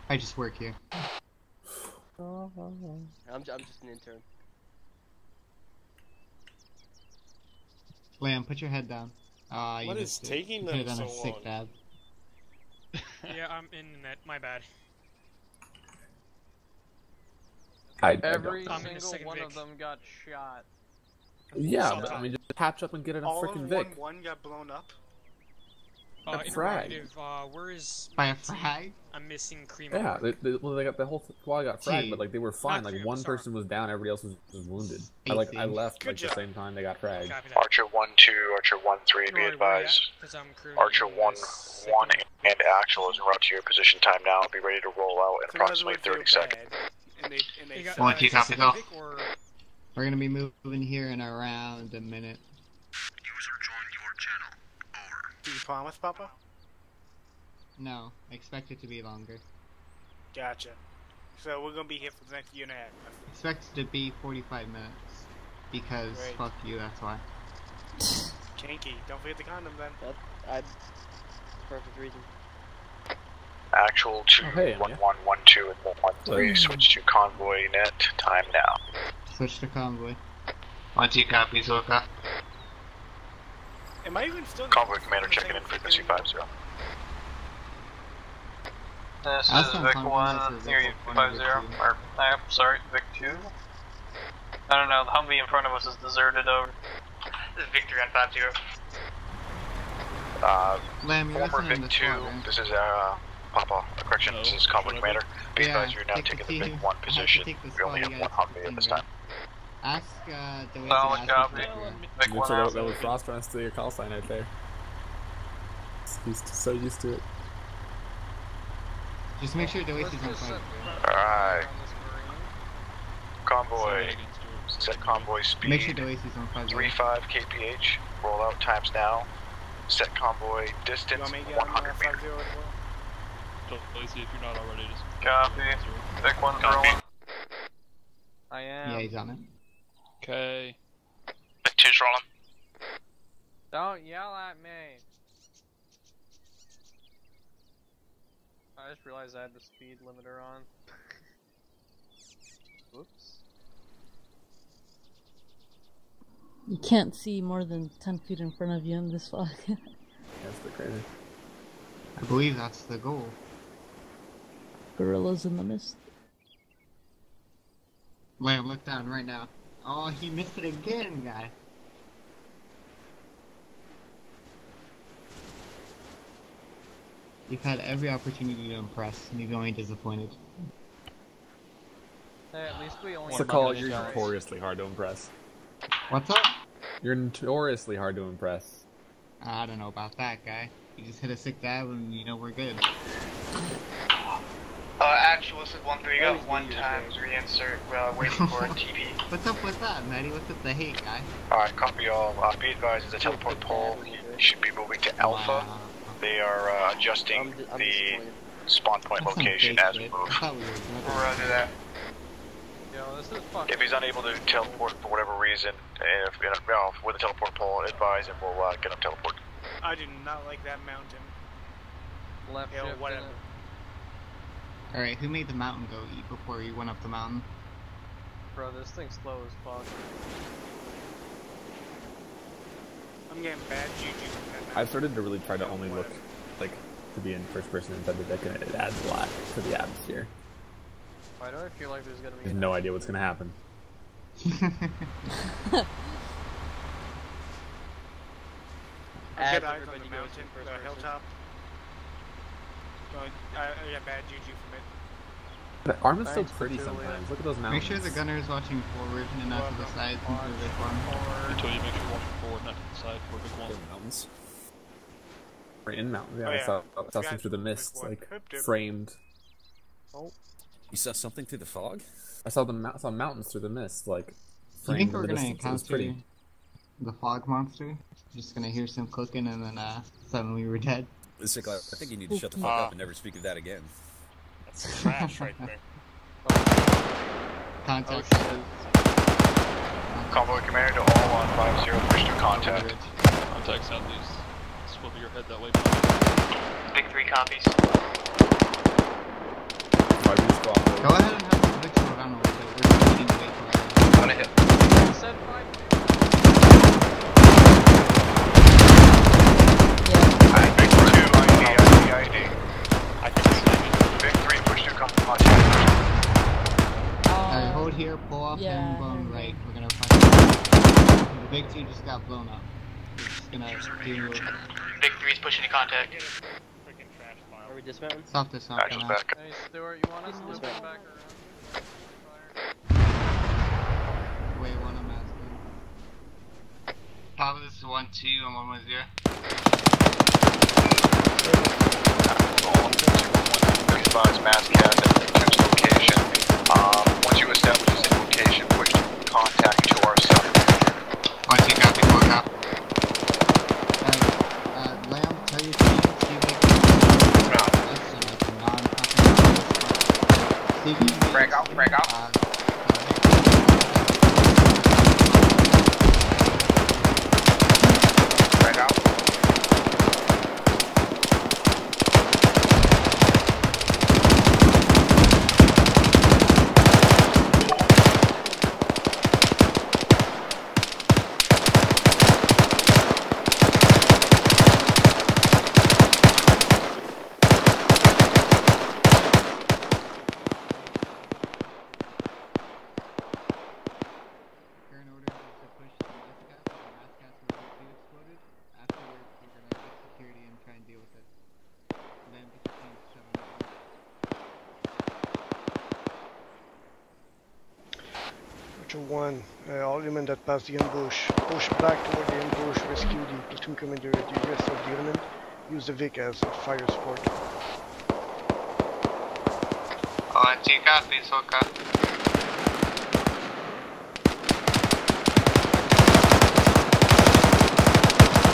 I just work here. I'm just an intern. Lamb, put your head down. What is taking them so long? Sick dab. Yeah, I'm in net. My bad. Every single one of them got shot. Yeah, but I mean, just patch up and get it a frickin' Vic. All of 1-1 got blown up? A frag. Where is... By a frag? I'm missing Cream. Yeah, they got the whole squad got fragged, but like they were fine. Like one person was down, everybody else was wounded. I left like the same time they got fragged. Archer 1-2, Archer 1-3, be advised. Archer 1-1 and actual is en route to your position time now. Be ready to roll out in approximately 30 seconds. 1-2, copy, go. We're gonna be moving here in around a minute. User joined your channel. Over. Do you promise, Papa? No, expect it to be longer. Gotcha. So we're gonna be here for the next year and a half. Expect it to be 45 minutes. Because fuck you, that's why. Kinky, don't forget the condom then. That's perfect reason. Actual to 1-1, 1-2, and 1-3. Switch to convoy net. Time now. Switch to convoy. 22 copies, Oka. Am I even still? Convoy commander checking in frequency 50. This is Vic 1, near you, 50, or, sorry, Vic 2. I don't know, the Humvee in front of us is deserted over. This is Victory on 50. Former Vic 2, this is, Papa, correction, this is Convoy commander. Be advised you're now taking the Vic 1 position. We only have one Humvee at this time. Ask, the way Solid copy. Vic 1 So that was Frost trying to steal your call sign right there. He's so used to it. Just make sure the way she's on fire. Alright. Convoy. Set convoy speed. Make sure the way she's on fire. 35 kph. Roll out times now. Set convoy distance 100 meters. Lacey, if you're not already, just copy. Vic 1's rolling. I am. Yeah, he's on it. Okay. Vic 2's rolling. Don't yell at me. I just realized I had the speed limiter on. Whoops. You can't see more than 10 feet in front of you in this fog. That's the crazy. I believe that's the goal. Gorillas in the mist. Wait, look down right now. Oh, he missed it again, guy. You've had every opportunity to impress, and you've only disappointed. Hey, at least we only. What's the call? You're notoriously hard to impress. What's up? You're notoriously hard to impress. I don't know about that, guy. You just hit a sick dab and you know we're good. Actual, this is 1-3, you got 1 times reinsert, waiting for a TP. What's up with that, Maddie? What's up the hate, guy? Alright, copy all. Be advised, it's a teleport pole. You should be moving to Alpha. They are adjusting the spawn point location as we move. Roger that. Yo, this is fucking. If he's unable to teleport for whatever reason, if with a teleport pole, advise and we'll get him teleport. I do not like that mountain. Left shift, whatever. Alright, who made the mountain go eat before you went up the mountain? Bro, this thing's slow as fuck. I'm getting bad juju from that mountain. I've started to really try to only look, like, to be in first person inside the deck, and it adds a lot to the atmosphere. Why do I feel like there's gonna be... I have no idea what's gonna happen. Get eyes on the mountain, the hilltop. I got bad juju from it. The Arma's so pretty sometimes. Look at those mountains. Make sure the gunner is watching forward and not to the side into the big one. Until you make sure you're watching forward, not to the side for big one. Mountains. We're in mountains. Yeah, Oh, yeah. I saw something through the mist, like framed. Oh. You saw something through the fog? I saw saw mountains through the mist, like You framed think in we're the gonna distance. It was encounter pretty. the fog monster? Just gonna hear some clicking and then suddenly we're dead. Listen, I think you need to shut the fuck up and never speak of that again. That's trash right there. Contact. Convoy commander to all on 50, push to contact. Contact southeast. Swivel your head that way. Big 3 copies. Go ahead and have the victim around a little bit. We're just getting away from it. I'm gonna hit. Said 5. Alright, Big 2, ID. I think it's Big 3, push to contact. Alright, hold here, pull off and blown right. We're gonna find the big 2 just got blown up. We're just gonna do Big 3's pushing to contact. Are we dismounting? soft this off Actual now. back. Hey, Stuart, you want us to come back around? Wait, one I'm asking. Papa, this is 1-2 and 1-0. Advise mass cast at Big 2's location. Once you establish this location, push to contact to our center. 1-2 copy, 4 copy. Lamb, tell your team, see if they can... Frag out, frag out. Frag out. Archer 1, all element that passed the ambush, push back toward the ambush, rescue the platoon commander, the rest of the element, use the Vic as a fire support. ONT copy, Soka.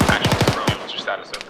Action, what's your status over?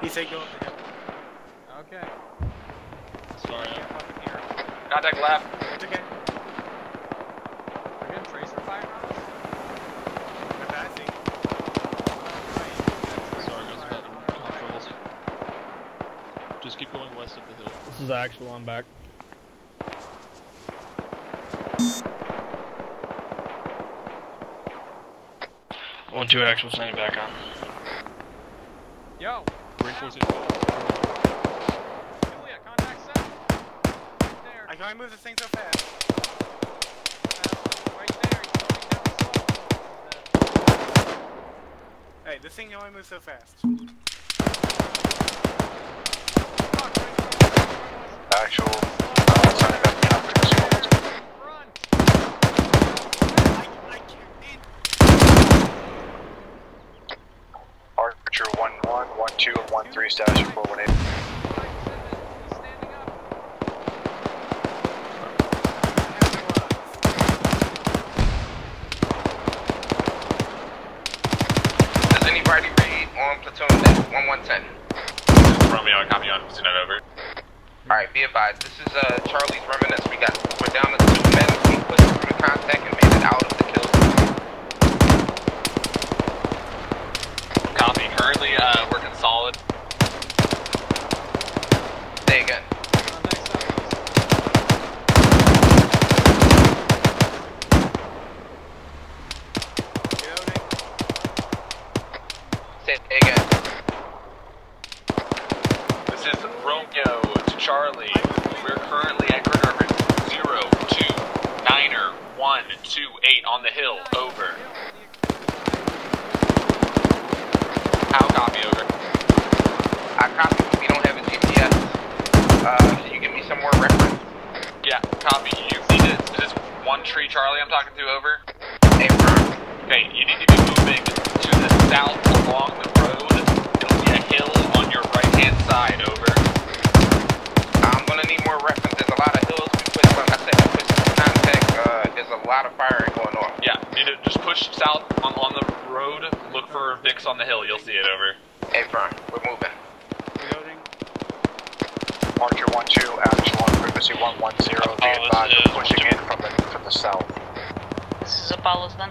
He said go up the hill. Okay. Sorry. Contact left. It's okay. We're getting tracer fire on us? I'm passing. Sorry guys, I'm having troubles. Just keep going west of the hill. This is actual, I'm back. One, two, actual, standing back on. Yo! Reinforcing. Julia, contact south. Right there. I can't move this thing so fast. Right there, he's going down slow. Hey, this thing can only move so fast. Actual. Signing up the frequency. Archer 1-1, 1-2, and 1-3, status for 418. Does anybody read on platoon deck 1110? Romeo, copy on, send it over. Alright, be advised, this is Charlie's remnants. We're down to 2 men. We put through the contact and made it out of the kill. Copy. Currently, working solid. Say again. Say again. This is Romeo to Charlie. We're currently at grid orbit 029er128 on the hill. Over. How copy, over? I copy, we don't have a GPS. Can you give me some more reference? Yeah, copy. You need to, is this one tree Charlie I'm talking to, over? Okay, you need to be moving to the south along the road. You'll see a hill on your right hand side, over. I'm gonna need more reference. There's a lot of hills. We put some contact. There's a lot of firing going on. Yeah, you need to just push south on the road. Look for Vix on the hill. You'll see it, over. Hey, firm. We're moving. Reloading. Archer 1-2, actual on frequency 110. Be advised, we're pushing in from the south. This is Apollo's then.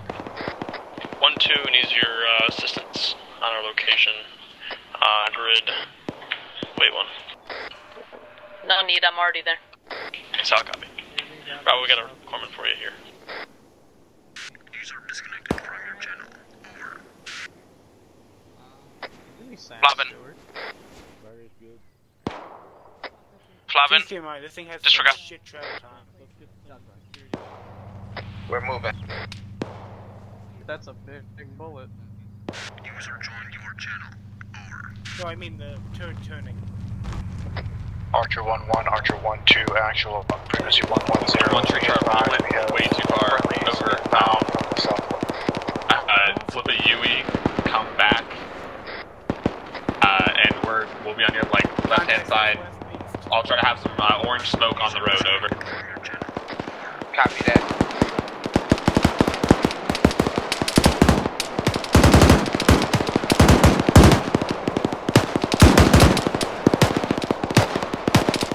1-2 needs your assistance on our location. Grid. Wait, 1. No need, I'm already there. South copy. Bravo, we got a corpsman for you here. User disconnected from your channel. Flavin. Very good. Flavin. TMI, this thing has Disregard. shit travel time. We're moving. That's a big bullet. User joined your channel. Over. No, I mean the turning. Archer 1-1, Archer 1-2, actual, frequency 110. One tree chart went way too far. Over. Flip a UE, come back. And we'll be on your like left-hand side. I'll try to have some orange smoke on the road. Over. Copy that.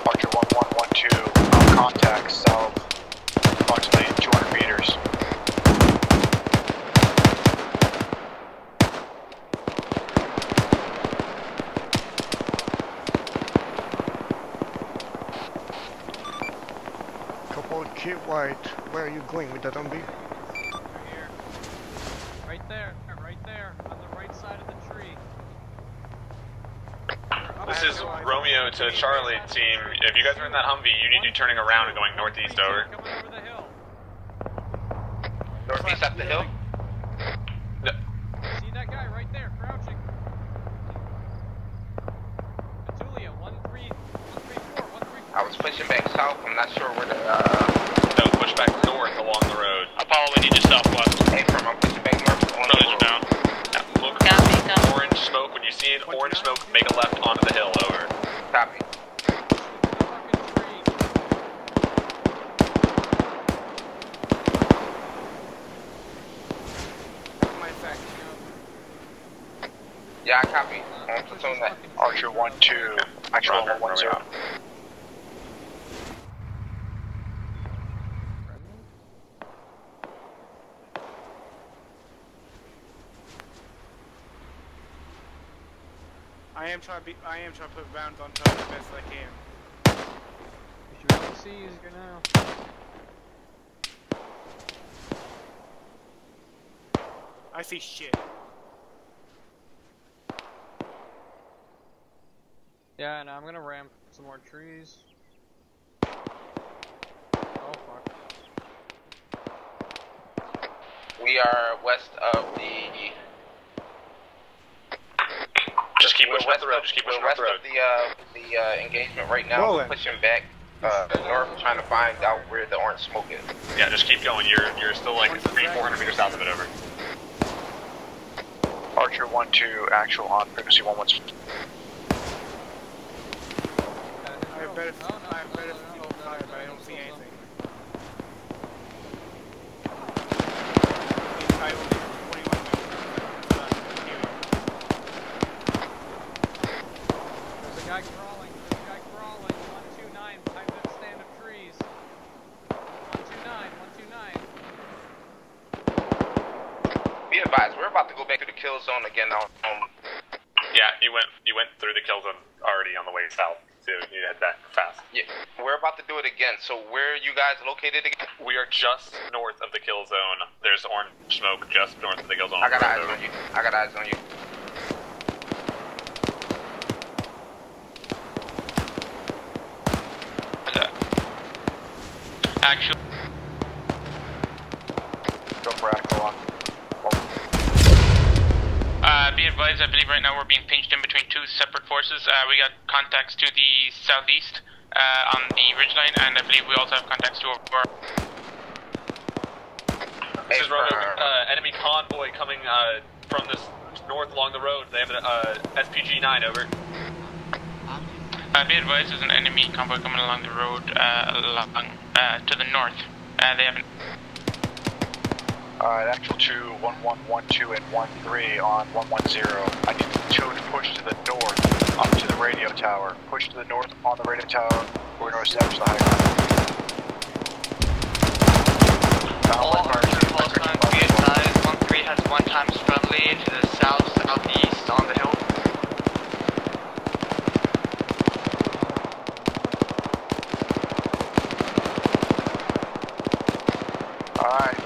Archer 1-1-1-2, contact south, approximately 200 meters. Couple Kid White, where are you going with that zombie? Right here. Right there, on the right side of the tree. This is Romeo to Charlie team. If you guys are in that Humvee, you need to be turning around and going northeast. Over. Coming over the hill. Northeast up the hill? No. See that guy right there, crouching. Petulia, 134, 134. I was pushing back south. I'm not sure where the. No, push back north along the road. Apollo, we need you southwest. Hey, from I'm pushing back north along the road. Down. Yeah, look. Orange smoke. When you see an orange smoke, make a left onto the hill. Over. Copy. Yeah, I copy. I'm platoon that. Archer 1-2, actual 110. I am trying to put rounds on top as best I can. You're on the seas, you're now. I see shit. Yeah, and I'm gonna ramp some more trees. Oh fuck. We are west of the. Just keep pushing up the road. Just keep pushing up the road. The engagement right now. We're pushing back north, trying to find out where the orange smoke is. Yeah, just keep going. You're still like 300-400 meters south of it. Over. Archer 1-2, actual on frequency 110. I better fire, but I don't see anything. There's a guy crawling, 129 behind that stand of trees. 129. Be advised, we're about to go back to the kill zone again now. Yeah, you went through the kill zone already on the way south. So you head back fast. Yeah, we're about to do it again. So where are you guys located again? We are just north of the kill zone. There's orange smoke just north of the kill zone. I got eyes on you. I got eyes on you. Actually. Go for actual on. Be advised, I believe right now we're being pinched in between two separate forces. We got contacts to the southeast on the ridgeline, and I believe we also have contacts to over. This is Romeo. Enemy convoy coming from this north along the road. They have an SPG-9, over. Be advised, there's an enemy convoy coming along the road to the north. They have an... Alright, actual 2, 1112 and 13 on 110. I need 2 to push to the north, up to the radio tower. Push to the north on the radio tower. We're going to establish the high ground. All Archer Pulsar, be advised, 13 has 1 times friendly to the southeast on the hill. Alright,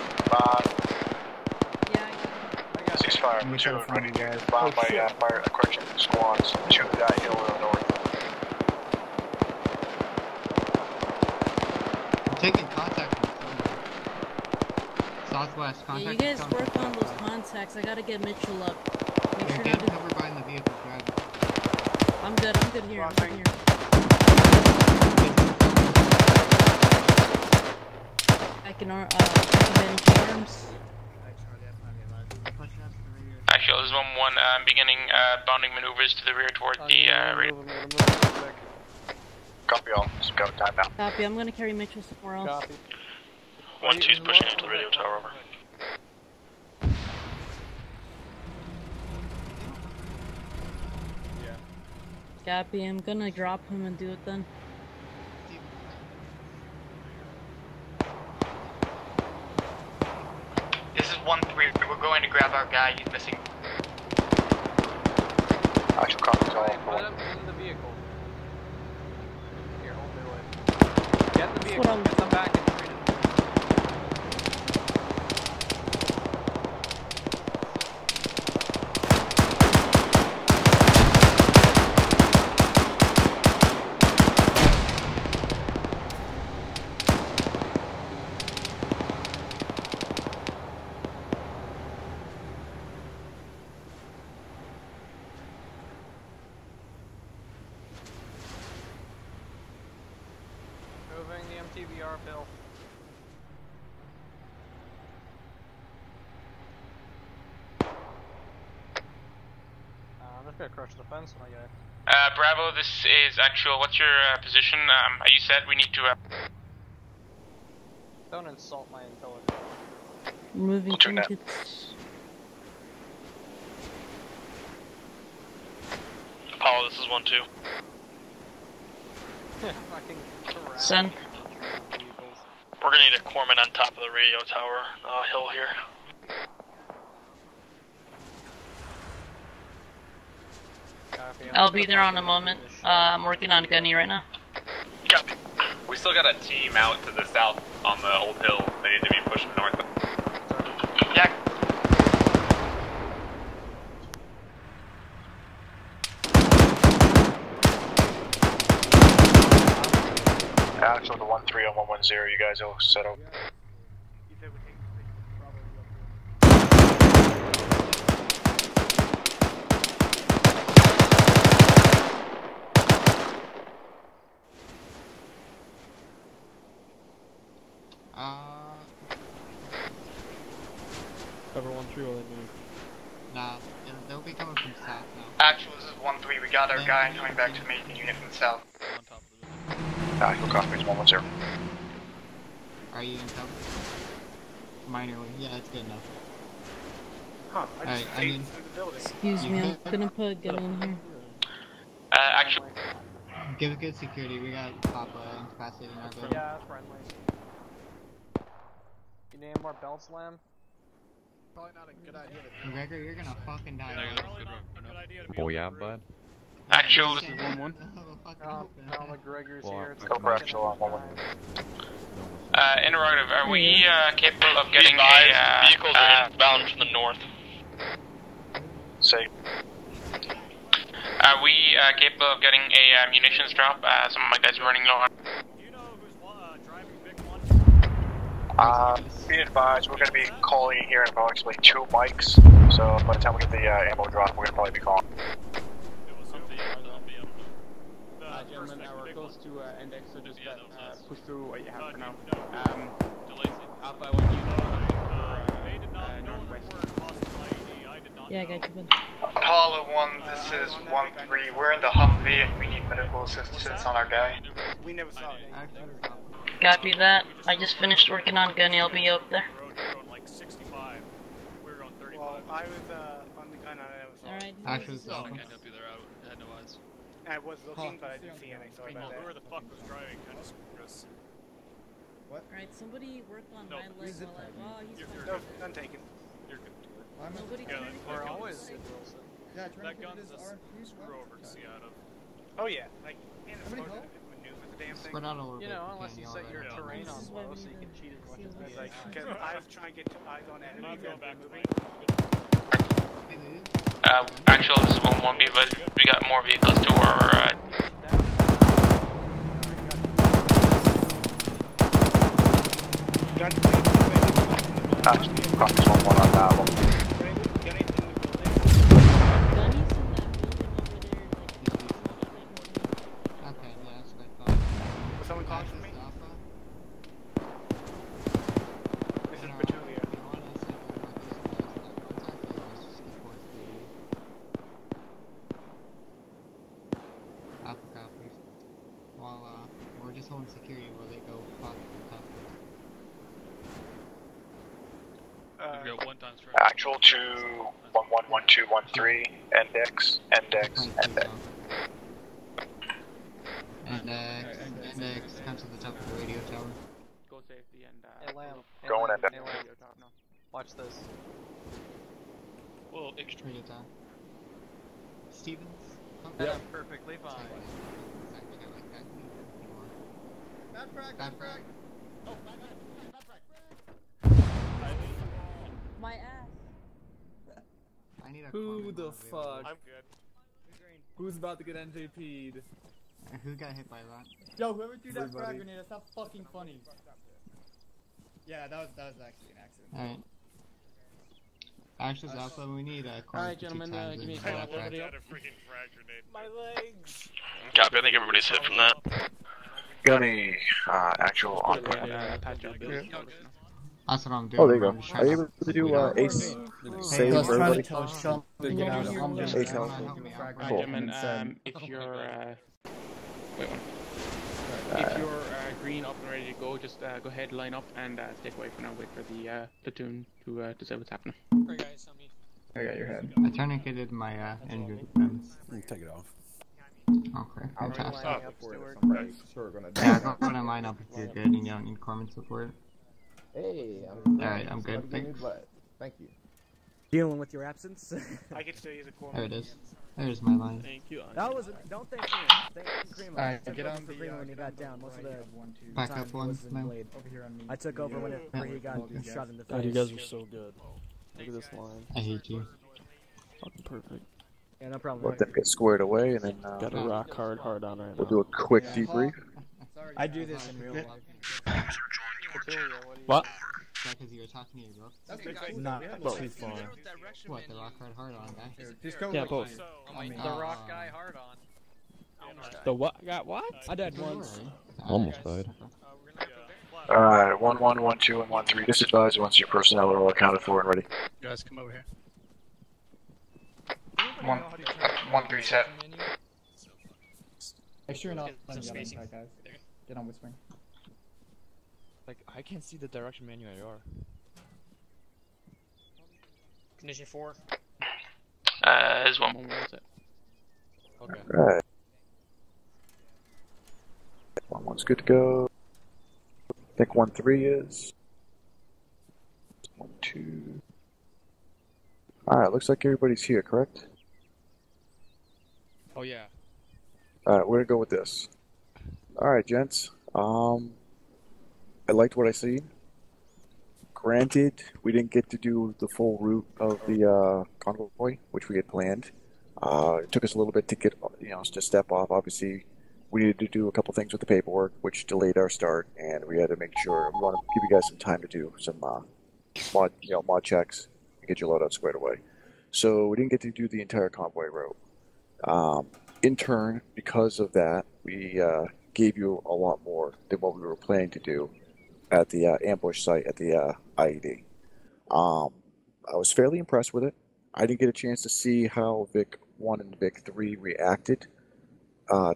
ceasefire, platoon, ready to bomb by fire correction squads to that hill to the north. I'm taking contact with southwest. Yeah, Contact you guys work on those contacts. I gotta get Mitchell up. Make You're sure getting not to... covered by the vehicle driver. I'm good here, I'm good here. I can manage arms. Actually, this is 1-1, beginning bounding maneuvers to the rear toward the radio. Copy all. Just go time now. Copy, I'm gonna carry Mitchell somewhere else. Copy. 1-2's pushing into the radio tower, over. Copy, I'm gonna drop him and do it then. This is 1-3. We're going to grab our guy. He's missing. Actual copies all. Put him in the vehicle. Here, hold the way. Get the vehicle. Get them back and treat it. Moving the MTVR bill. I'm just gonna crush the fence, my guy. Bravo, this is actual. What's your position? Are you set? We need to. Don't insult my intelligence. Moving trinkets. Apollo, this is 1-2. Fucking Send. We're gonna need a corpsman on top of the radio tower hill here. I'll be there on a moment. I'm working on Gunny right now. Copy. We still got a team out to the south on the old hill. They need to be pushing north. Jack. Actual to 1-3 on 110. You guys all set up. Cover 1-3 while they move. Nah, they'll be coming from south now. Actual, this is 1-3. We got our guy coming back to meet the unit from the south. Actual copies 110. Are you in cover? Minorly. Yeah, that's good enough. Huh, Alright, I mean... Excuse me, I'm gonna put a gun in here. Actually... Give it good security, we got Papa incapacitating our building. Yeah, that's friendly. You need more belt slam? Probably not a good idea to... Gregor, you're gonna fucking die. Oh yeah, bud. Actual... No, McGregor's here. It's Go for actual on 1-1. Interrogative, are we capable of getting vehicles are inbound from the north? Say. Are we capable of getting a munitions drop? Some of my guys are running low on. Be advised, we're going to be calling here in approximately 2 mics, so by the time we get the ammo drop, we're going to probably be calling. Gentlemen, we're close to index, so just push through what you have for now. Alpha, I want you northwest. Yeah, I got you, bud. Apollo 1, this is 1-3. We're in the Humvee and we need medical assistance on our guy. We never saw it. Copy that. I just finished working on Gunny. I'll be up there. Well, I was on the gun and I never saw it. Actually, it's awesome. I was looking, but I didn't see anything. Sorry about that. Whoever the fuck was driving kind of screwed us. What? Alright, somebody work on my leg while I... Oh, he's fine. No, gun taken. You're good. Nobody Yeah, turned We're it. always good, Wilson. Yeah, That gun's a screw over to see out of. Oh yeah, like, and it's supposed to maneuver the damn thing. Spread out a little You bit. know, unless you set your Yeah. terrain on This is why low we so you need can to cheat as much see as what possible. Like, because I was trying to get eyes on I'm enemies going and back to moving. Actual, this is 1-1B, but we got more vehicles to our... Actually, copies 1-1 on that one. Actual to 111213, index. Index, come to the top of the radio tower. Go safety and Going at that. Watch this. Well, extra. Radio tower. Stevens? That's perfectly fine. Bad frag, bad frag. Oh, bad My ass. I need a Who the fuck? I'm good. Who's about to get NJP'd? Who got hit by that? Yo, whoever threw that frag Everybody. grenade, that's not fucking funny. Yeah, that was actually an accident. Alright. Ashes Alpha, we need a Alright, gentlemen, give me a call. Everybody up. My legs. Copy, I think everybody's hit from that. Got any actual on That's what I'm doing. Oh, there you go. I'm just Are you trying able to do Ace? Save I was for trying to everybody? tell Sean to get out of Ace Ace help. Alright, gentlemen, if you're wait one. If you're green up and ready to go, just go ahead, line up, and stick away for now. Wait for the platoon to say what's happening. Alright guys, on me. I got your head. I tourniqueted my injured defense. Take it off. Okay, fantastic. Yeah, go ahead and line up if you're good and you don't need corpsman support. Hey, Alright, I'm good, thanks. Thank you. Dealing with your absence. I get to use a corner. There it is. There's my line. Thank you. That was don't thank me. Thank Creamer. Alright, get on for Creamer when he got down. Most of the Back time up he one, was in no. blade. I took over when he got shot in the face. God, you guys are so good. Look at this line. I hate you. Fucking perfect. Yeah, no problem. Let them get squared away, and then Got a rock hard on right now. we'll do a quick debrief. I do this in real life. What? Because you were talking to your bro. Not too far. What, the rock hard on guy? Just go Yeah, with both. The rock guy hard on. The what? Got what? I died once. Almost died. Alright, 1, 1, 1, 2, and 1, 3. Just advise once your personnel are all accounted for and ready. Guys, come over here. 1, 3 set. Make sure you're not on the other side, guys. Get on whispering. Like, I can't see the direction menu AR. Condition 4. Is one more set. Okay. Alright. 1, 1's good to go. I think 1, 3 is. 1, 2. Alright, looks like everybody's here, correct? Oh yeah. Alright, we're gonna go with this. Alright, gents. I liked what I seen. Granted, we didn't get to do the full route of the convoy, which we had planned. It took us a little bit to get, to step off. Obviously, we needed to do a couple things with the paperwork, which delayed our start, and we had to make sure we want to give you guys some time to do some mod checks and get your loadout squared away. So we didn't get to do the entire convoy route. In turn, because of that, we gave you a lot more than what we were planning to do at the ambush site at the IED. I was fairly impressed with it. I didn't get a chance to see how Vic 1 and Vic 3 reacted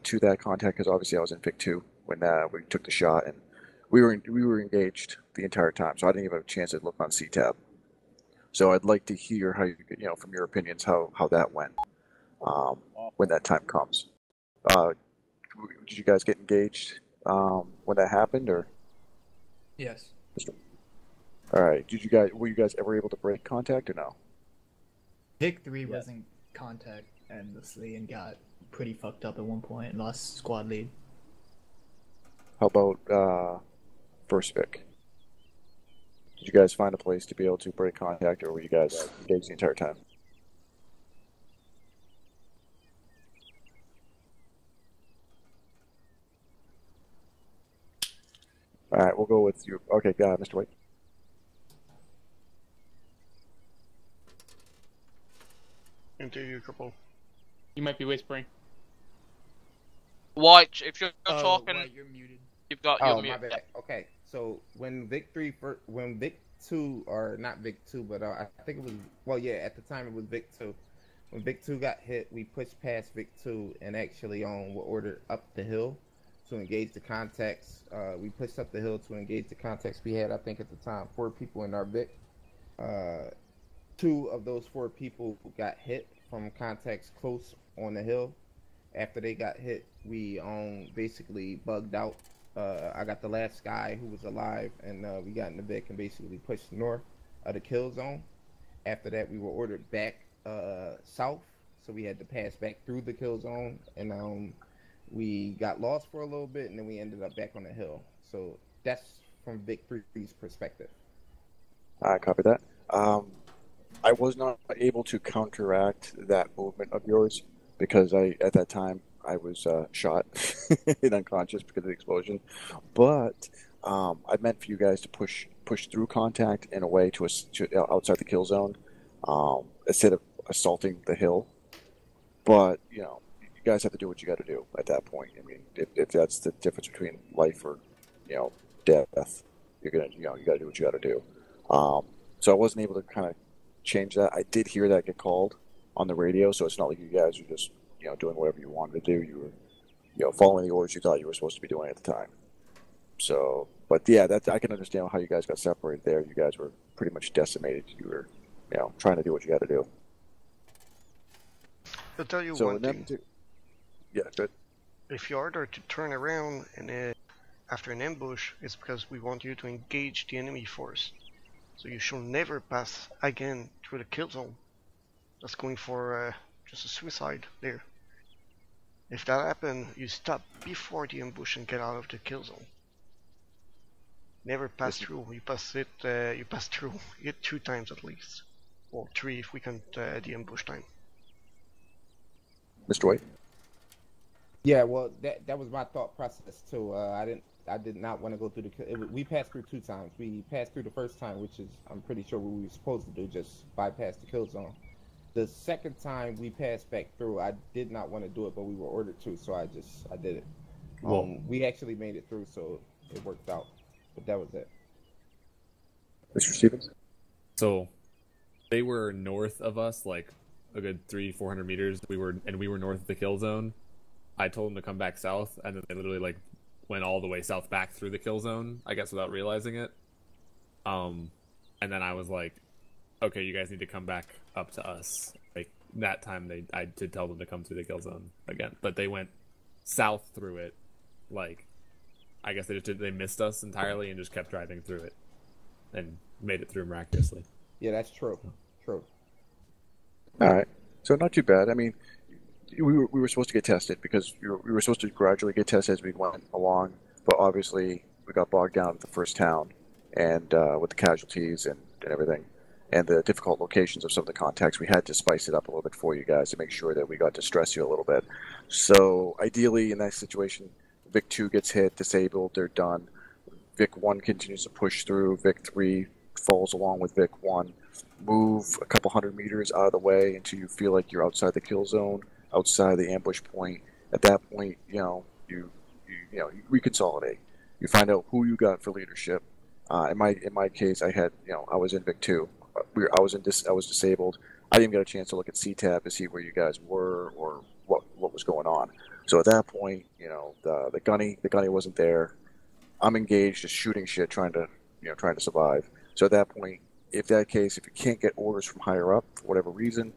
to that contact, because obviously I was in Vic 2 when we took the shot, and we were engaged the entire time, so I didn't even have a chance to look on CTAB. So I'd like to hear how from your opinions how that went when that time comes. Did you guys get engaged when that happened, or? Yes. All right. Were you guys ever able to break contact or no? Vic 3 was in contact endlessly and got pretty fucked up at one point and lost squad lead. How about first Vic? Did you guys find a place to be able to break contact, or were you guys engaged the entire time? All right, we'll go with you. Okay, Mr. White. Into you, Cripple. You might be whispering. White, if you're talking, White, you're muted. You've got your my mute. bad. Okay, so when Vic 2, or not Vic 2, but I think it was, at the time it was Vic 2. When Vic 2 got hit, we pushed past Vic 2 and actually were ordered up the hill to engage the contacts. We pushed up the hill to engage the contacts. We had, I think at the time, 4 people in our Vic. 2 of those 4 people got hit from contacts close on the hill. After they got hit, we basically bugged out. I got the last guy who was alive, and we got in the Vic and basically pushed north of the kill zone. After that, we were ordered back south, so we had to pass back through the kill zone, and we got lost for a little bit, and then we ended up back on the hill. So that's from Vic 3's perspective. I copy that. I was not able to counteract that movement of yours because at that time I was shot and unconscious because of the explosion. But I meant for you guys to push through contact in a way to outside the kill zone instead of assaulting the hill. But you guys have to do what you got to do at that point. I mean, if that's the difference between life or death, you're gonna you got to do what you got to do. So I wasn't able to kind of change that. I did hear that get called on the radio, so it's not like you guys were just doing whatever you wanted to do. You were following the orders you thought you were supposed to be doing at the time. So, but yeah, I can understand how you guys got separated there. You guys were pretty much decimated. You were trying to do what you got to do. I'll tell you one thing. Yeah, good. If you order to turn around and after an ambush, it's because we want you to engage the enemy force. So you should never pass again through the kill zone. That's going for just a suicide there. If that happens, you stop before the ambush and get out of the kill zone. Never pass through. You pass it. You pass through it 2 times at least, or 3 if we count the ambush time. Mr. White. Yeah, well, that was my thought process too. I did not want to go through we passed through 2 times. We passed through the first time, which is I'm pretty sure what we were supposed to do, just bypass the kill zone. The second time we passed back through, I did not want to do it, but we were ordered to, so I did it. We actually made it through, so it worked out. But that was it. Mr. Stevens. So they were north of us, like a good 300-400 meters. We were north of the kill zone. I told them to come back south, and then they literally went all the way south back through the kill zone, I guess, without realizing it. And then I was like, okay, you guys need to come back up to us. Like that time I did tell them to come through the kill zone again, but they went south through it. Like, I guess they missed us entirely and just kept driving through it and made it through miraculously. Yeah, that's true. True. All right. So not too bad. I mean, we were supposed to get tested because we were supposed to gradually get tested as we went along, but obviously we got bogged down at the first town and with the casualties and everything and the difficult locations of some of the contacts. We had to spice it up a little bit for you guys to make sure that we got to stress you a little bit. So ideally in that situation, Vic 2 gets hit, disabled, they're done. Vic 1 continues to push through. Vic 3 falls along with Vic 1. Move a couple 100 meters out of the way until you feel like you're outside the kill zone, outside the ambush point. At that point, you reconsolidate. You find out who you got for leadership. In my case, I had I was in Vic 2. I was disabled. I didn't get a chance to look at CTAB to see where you guys were or what was going on. So at that point, the gunny wasn't there. I'm engaged, just shooting shit, trying to survive. So at that point, if you can't get orders from higher up for whatever reason,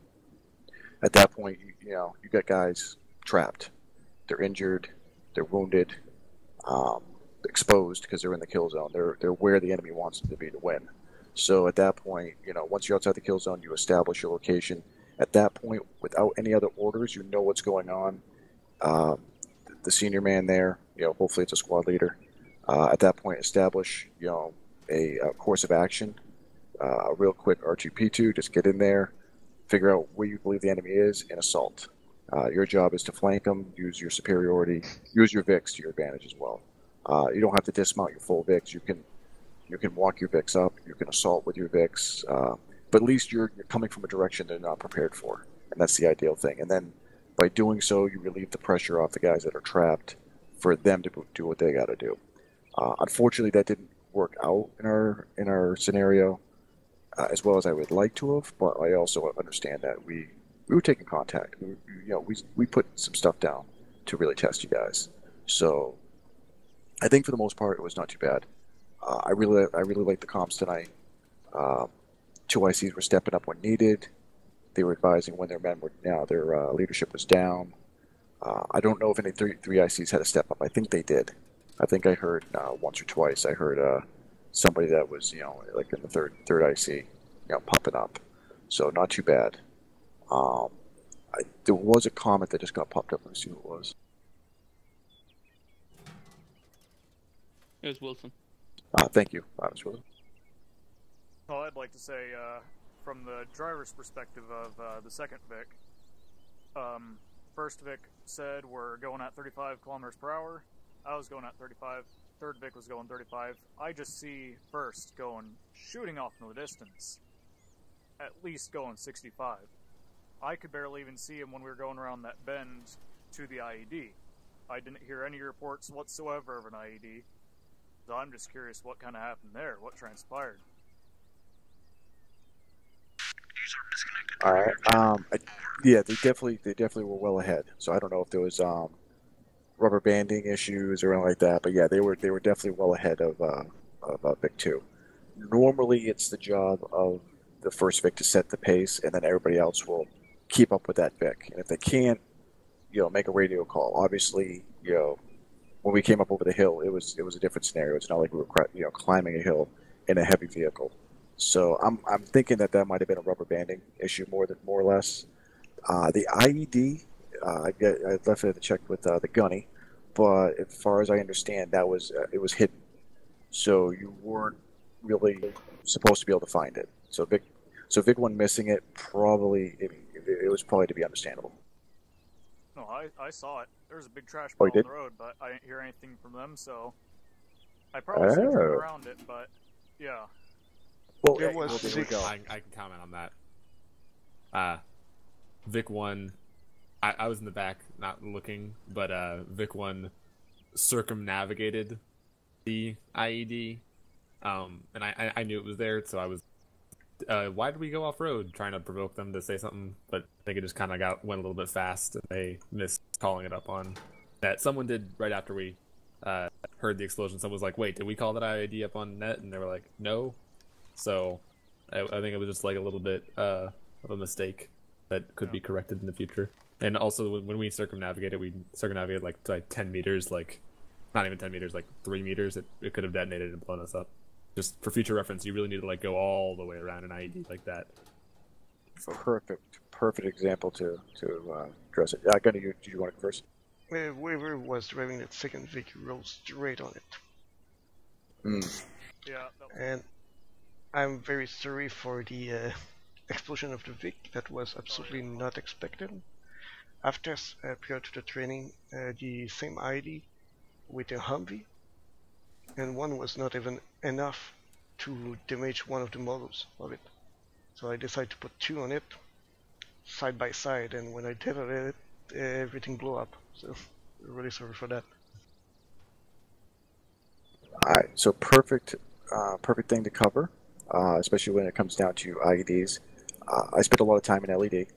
at that point, you got guys trapped. They're injured, they're wounded, exposed because they're in the kill zone. They're where the enemy wants them to be to win. So at that point, once you're outside the kill zone, you establish your location. At that point, without any other orders, you know what's going on. The senior man there, hopefully it's a squad leader. At that point, establish, a course of action. A real quick R2P2, just get in there, figure out where you believe the enemy is, and assault. Your job is to flank them, use your superiority, use your VIX to your advantage as well. You don't have to dismount your full VIX. You can walk your VIX up, you can assault with your VIX, but at least you're coming from a direction they're not prepared for, and that's the ideal thing. And then by doing so, you relieve the pressure off the guys that are trapped for them to do what they got to do. Unfortunately, that didn't work out in our scenario as well as I would like to have, but I also understand that we were taking contact. We put some stuff down to really test you guys. So I think for the most part, it was not too bad. I really liked the comms tonight. two ICs were stepping up when needed. They were advising when their leadership was down. I don't know if any three ICs had to step up. I think they did. I think I heard once or twice. I heard somebody that was like in the third IC, popping up. So not too bad. There was a comment that just got popped up. Let me see who it was. It was Wilson. Thank you, Mr. Wilson. Well, I'd like to say, from the driver's perspective of the second Vic, first Vic said we're going at 35 kilometers per hour. I was going at 35. Third Vic was going 35. I just see first shooting off in the distance, at least going 65. I could barely even see him when we were going around that bend to the IED. I didn't hear any reports whatsoever of an IED. So I'm just curious what kind of happened there, what transpired. All right. Yeah, they definitely were well ahead. So I don't know if there was rubber banding issues or anything like that, but yeah, they were definitely well ahead of Vic 2. Normally, it's the job of the first Vic to set the pace, and then everybody else will keep up with that Vic. And if they can't, make a radio call. Obviously, when we came up over the hill, it was a different scenario. It's not like we were climbing a hill in a heavy vehicle. So I'm thinking that might have been a rubber banding issue more or less. The IED, I left it to check with the gunny, but as far as I understand, it was hidden, so you weren't really supposed to be able to find it. So Vic 1 missing it it was probably to be understandable. No, I saw it. There was a big trash Oh, pile you did? on the road, but I didn't hear anything from them, so I probably should have turned around it, but yeah. Well, There was there we six. go. I can comment on that. Vic 1, I was in the back, not looking, but Vic 1 circumnavigated the IED, and I knew it was there, so I was. Why did we go off road? Trying to provoke them to say something, but I think it just kind of went a little bit fast, and they missed calling it up on net. Someone did right after we heard the explosion. Someone was like, "Wait, did we call that IED up on net?" And they were like, "No." So I think it was just like a little bit of a mistake that could be corrected in the future. And also when we circumnavigated, like 10 meters, like not even 10 meters, like 3 meters. It could have detonated and blown us up. Just for future reference, you really need to go all the way around an IED like that. Perfect example to address it. Gunny, do you want to go first? Whoever was driving that second Vic rolled straight on it. Yeah. And I'm very sorry for the explosion of the Vic. That was absolutely not expected. After, prior to the training, the same ID with a Humvee, and one was not even enough to damage one of the models of it. So I decided to put two on it, side by side, and when I detonated it, everything blew up. So, really sorry for that. Alright, so perfect thing to cover, especially when it comes down to IEDs. I spent a lot of time in LED,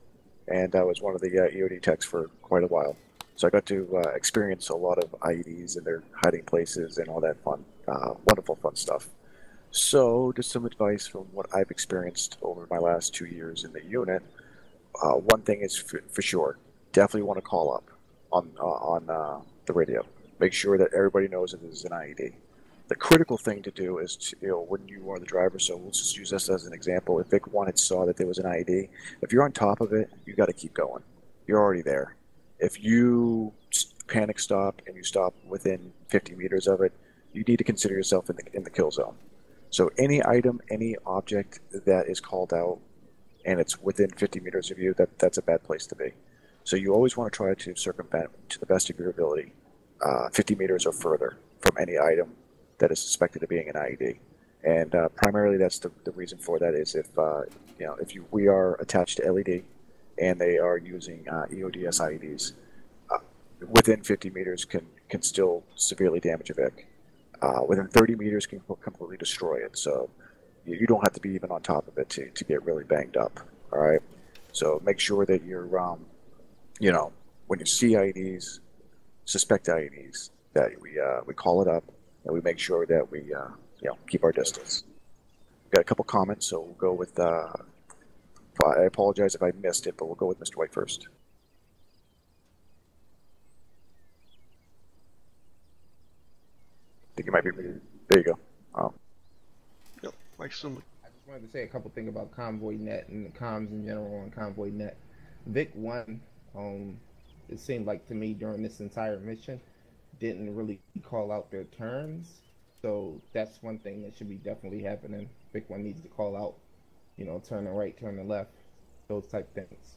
and I was one of the EOD techs for quite a while. So I got to experience a lot of IEDs and their hiding places and all that fun, wonderful fun stuff. So just some advice from what I've experienced over my last 2 years in the unit. One thing is for sure, definitely want to call up on the radio. Make sure that everybody knows that this is an IED. The critical thing to do is to, when you are the driver, so we'll just use this as an example. If Vic 1 had saw that there was an IED, if you're on top of it, you got to keep going. You're already there. If you panic stop and you stop within 50 meters of it, you need to consider yourself in the kill zone. So any item, any object that is called out and it's within 50 meters of you, that's a bad place to be. So you always want to try to circumvent to the best of your ability 50 meters or further from any item that is suspected of being an IED. And primarily that's the reason for that is if we are attached to LED and they are using EODS IEDs, within 50 meters can still severely damage a Vic. Within 30 meters can completely destroy it. So you don't have to be even on top of it to get really banged up. All right. So make sure that you're, when you see IEDs, suspect IEDs, that we call it up and we make sure that we, keep our distance. got a couple comments, so we'll go with. I apologize if I missed it, but we'll go with Mr. White first. I think you might be muted. There you go. Yep, Mike Sumley. I just wanted to say a couple things about Convoy Net and comms in general on Convoy Net. Vic 1, it seemed like to me during this entire mission, didn't really call out their turns. So that's one thing that should be definitely happening. Vic 1 needs to call out, you know, turn to right, turn to left, those type things.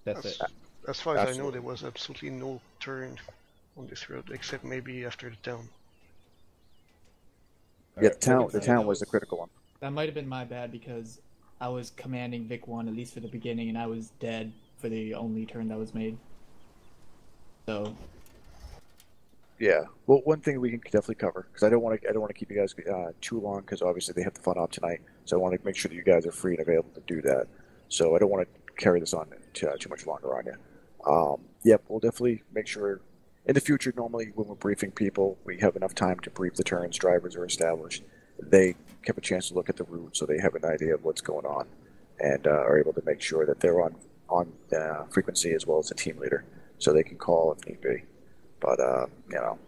That's it. As far as I know, there was absolutely no turn on this road, except maybe after the town. Yeah, the town was the critical one. That might have been my bad because I was commanding Vic 1 at least for the beginning, and I was dead for the only turn that was made. So. Yeah. Well, one thing we can definitely cover, because I don't want to keep you guys too long, because obviously they have the fun op tonight. So I want to make sure that you guys are free and available to do that. So I don't want to carry this on too much longer on you. Yep, we'll definitely make sure. In the future, normally when we're briefing people, we have enough time to brief the turns. Drivers are established. They have a chance to look at the route, so they have an idea of what's going on, and are able to make sure that they're on frequency as well as the team leader, so they can call if need be. But you know,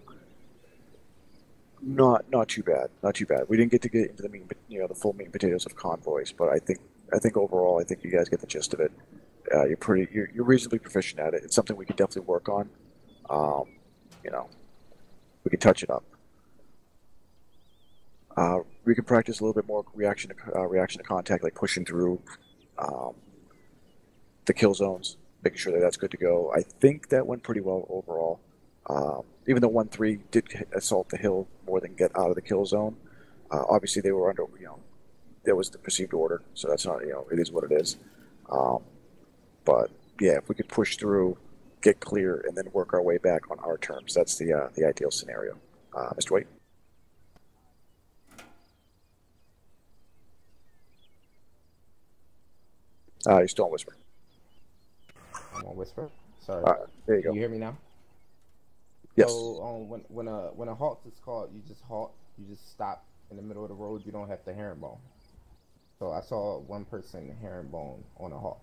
not too bad. Not too bad. We didn't get into the the full meat and potatoes of convoys, but I think overall, I think you guys get the gist of it. You're reasonably proficient at it. It's something we can definitely work on. You know, we can touch it up. We can practice a little bit more reaction to contact, like pushing through the kill zones, making sure that that's good to go. I think that went pretty well overall. Even though 1-3 did assault the hill more than get out of the kill zone, obviously they were under, there was the perceived order, so that's not, it is what it is. But yeah, if we could push through, get clear, and then work our way back on our terms, that's the ideal scenario. Mr. White? You're still on Whisper. I'm on Whisper. Sorry. There you go. Can you hear me now? Yes. So when a halt is called, you just halt. You just stop in the middle of the road. You don't have to herringbone. So I saw one person herringbone on a halt.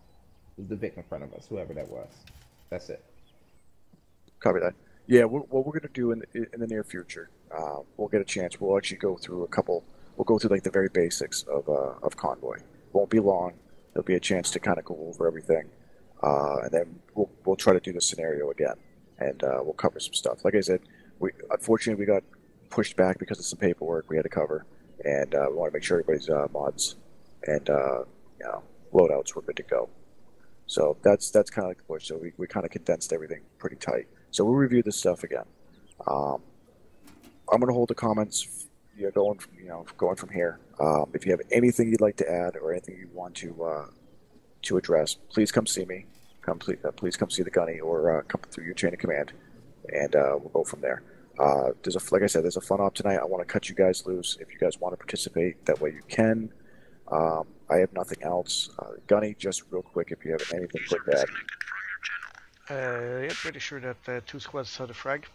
It was the Vic in front of us, whoever that was. That's it. Copy that. Yeah, what we're going to do in the near future, we'll get a chance. We'll actually go through a couple. We'll go through like the very basics of convoy. Won't be long. There'll be a chance to kind of go over everything, and then we'll try to do the scenario again, and we'll cover some stuff. Like I said, unfortunately we got pushed back because of some paperwork we had to cover, and we want to make sure everybody's mods and loadouts were good to go. So that's kind of like the push. So we kind of condensed everything pretty tight. So we'll review this stuff again. I'm going to hold the comments going from here. If you have anything you'd like to add or anything you want to address, please come see me. Please come see the gunny or come through your chain of command, and we'll go from there. Like I said, there's a fun op tonight. I want to cut you guys loose. If you guys want to participate, that way you can. I have nothing else. Gunny, just real quick, if you have anything quick to add. Yeah, pretty sure that 2 squads saw the frag.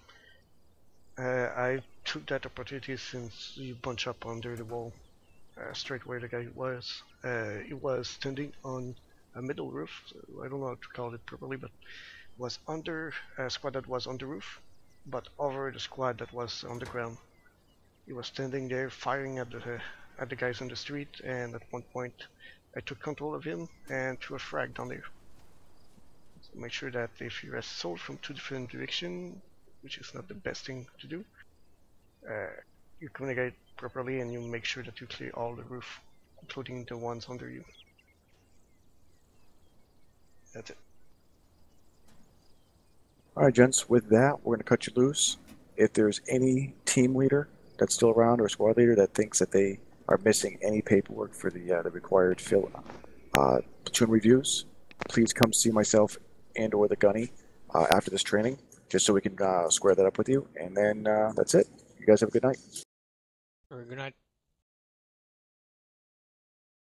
I took that opportunity since you bunch up under the wall, straight where the guy was. He was standing on a middle roof. So I don't know how to call it properly, but was under a squad that was on the roof, but over the squad that was on the ground. He was standing there firing at the guys on the street, and at one point I took control of him and threw a frag down there. So make sure that if you assault from 2 different directions, which is not the best thing to do, you communicate properly and you make sure that you clear all the roof, including the ones under you. That's it. Alright, gents, with that, we're going to cut you loose. If there's any team leader that's still around or squad leader that thinks that they are missing any paperwork for the required platoon reviews, please come see myself and or the gunny after this training, just so we can square that up with you. And then that's it. You guys have a good night. Good night.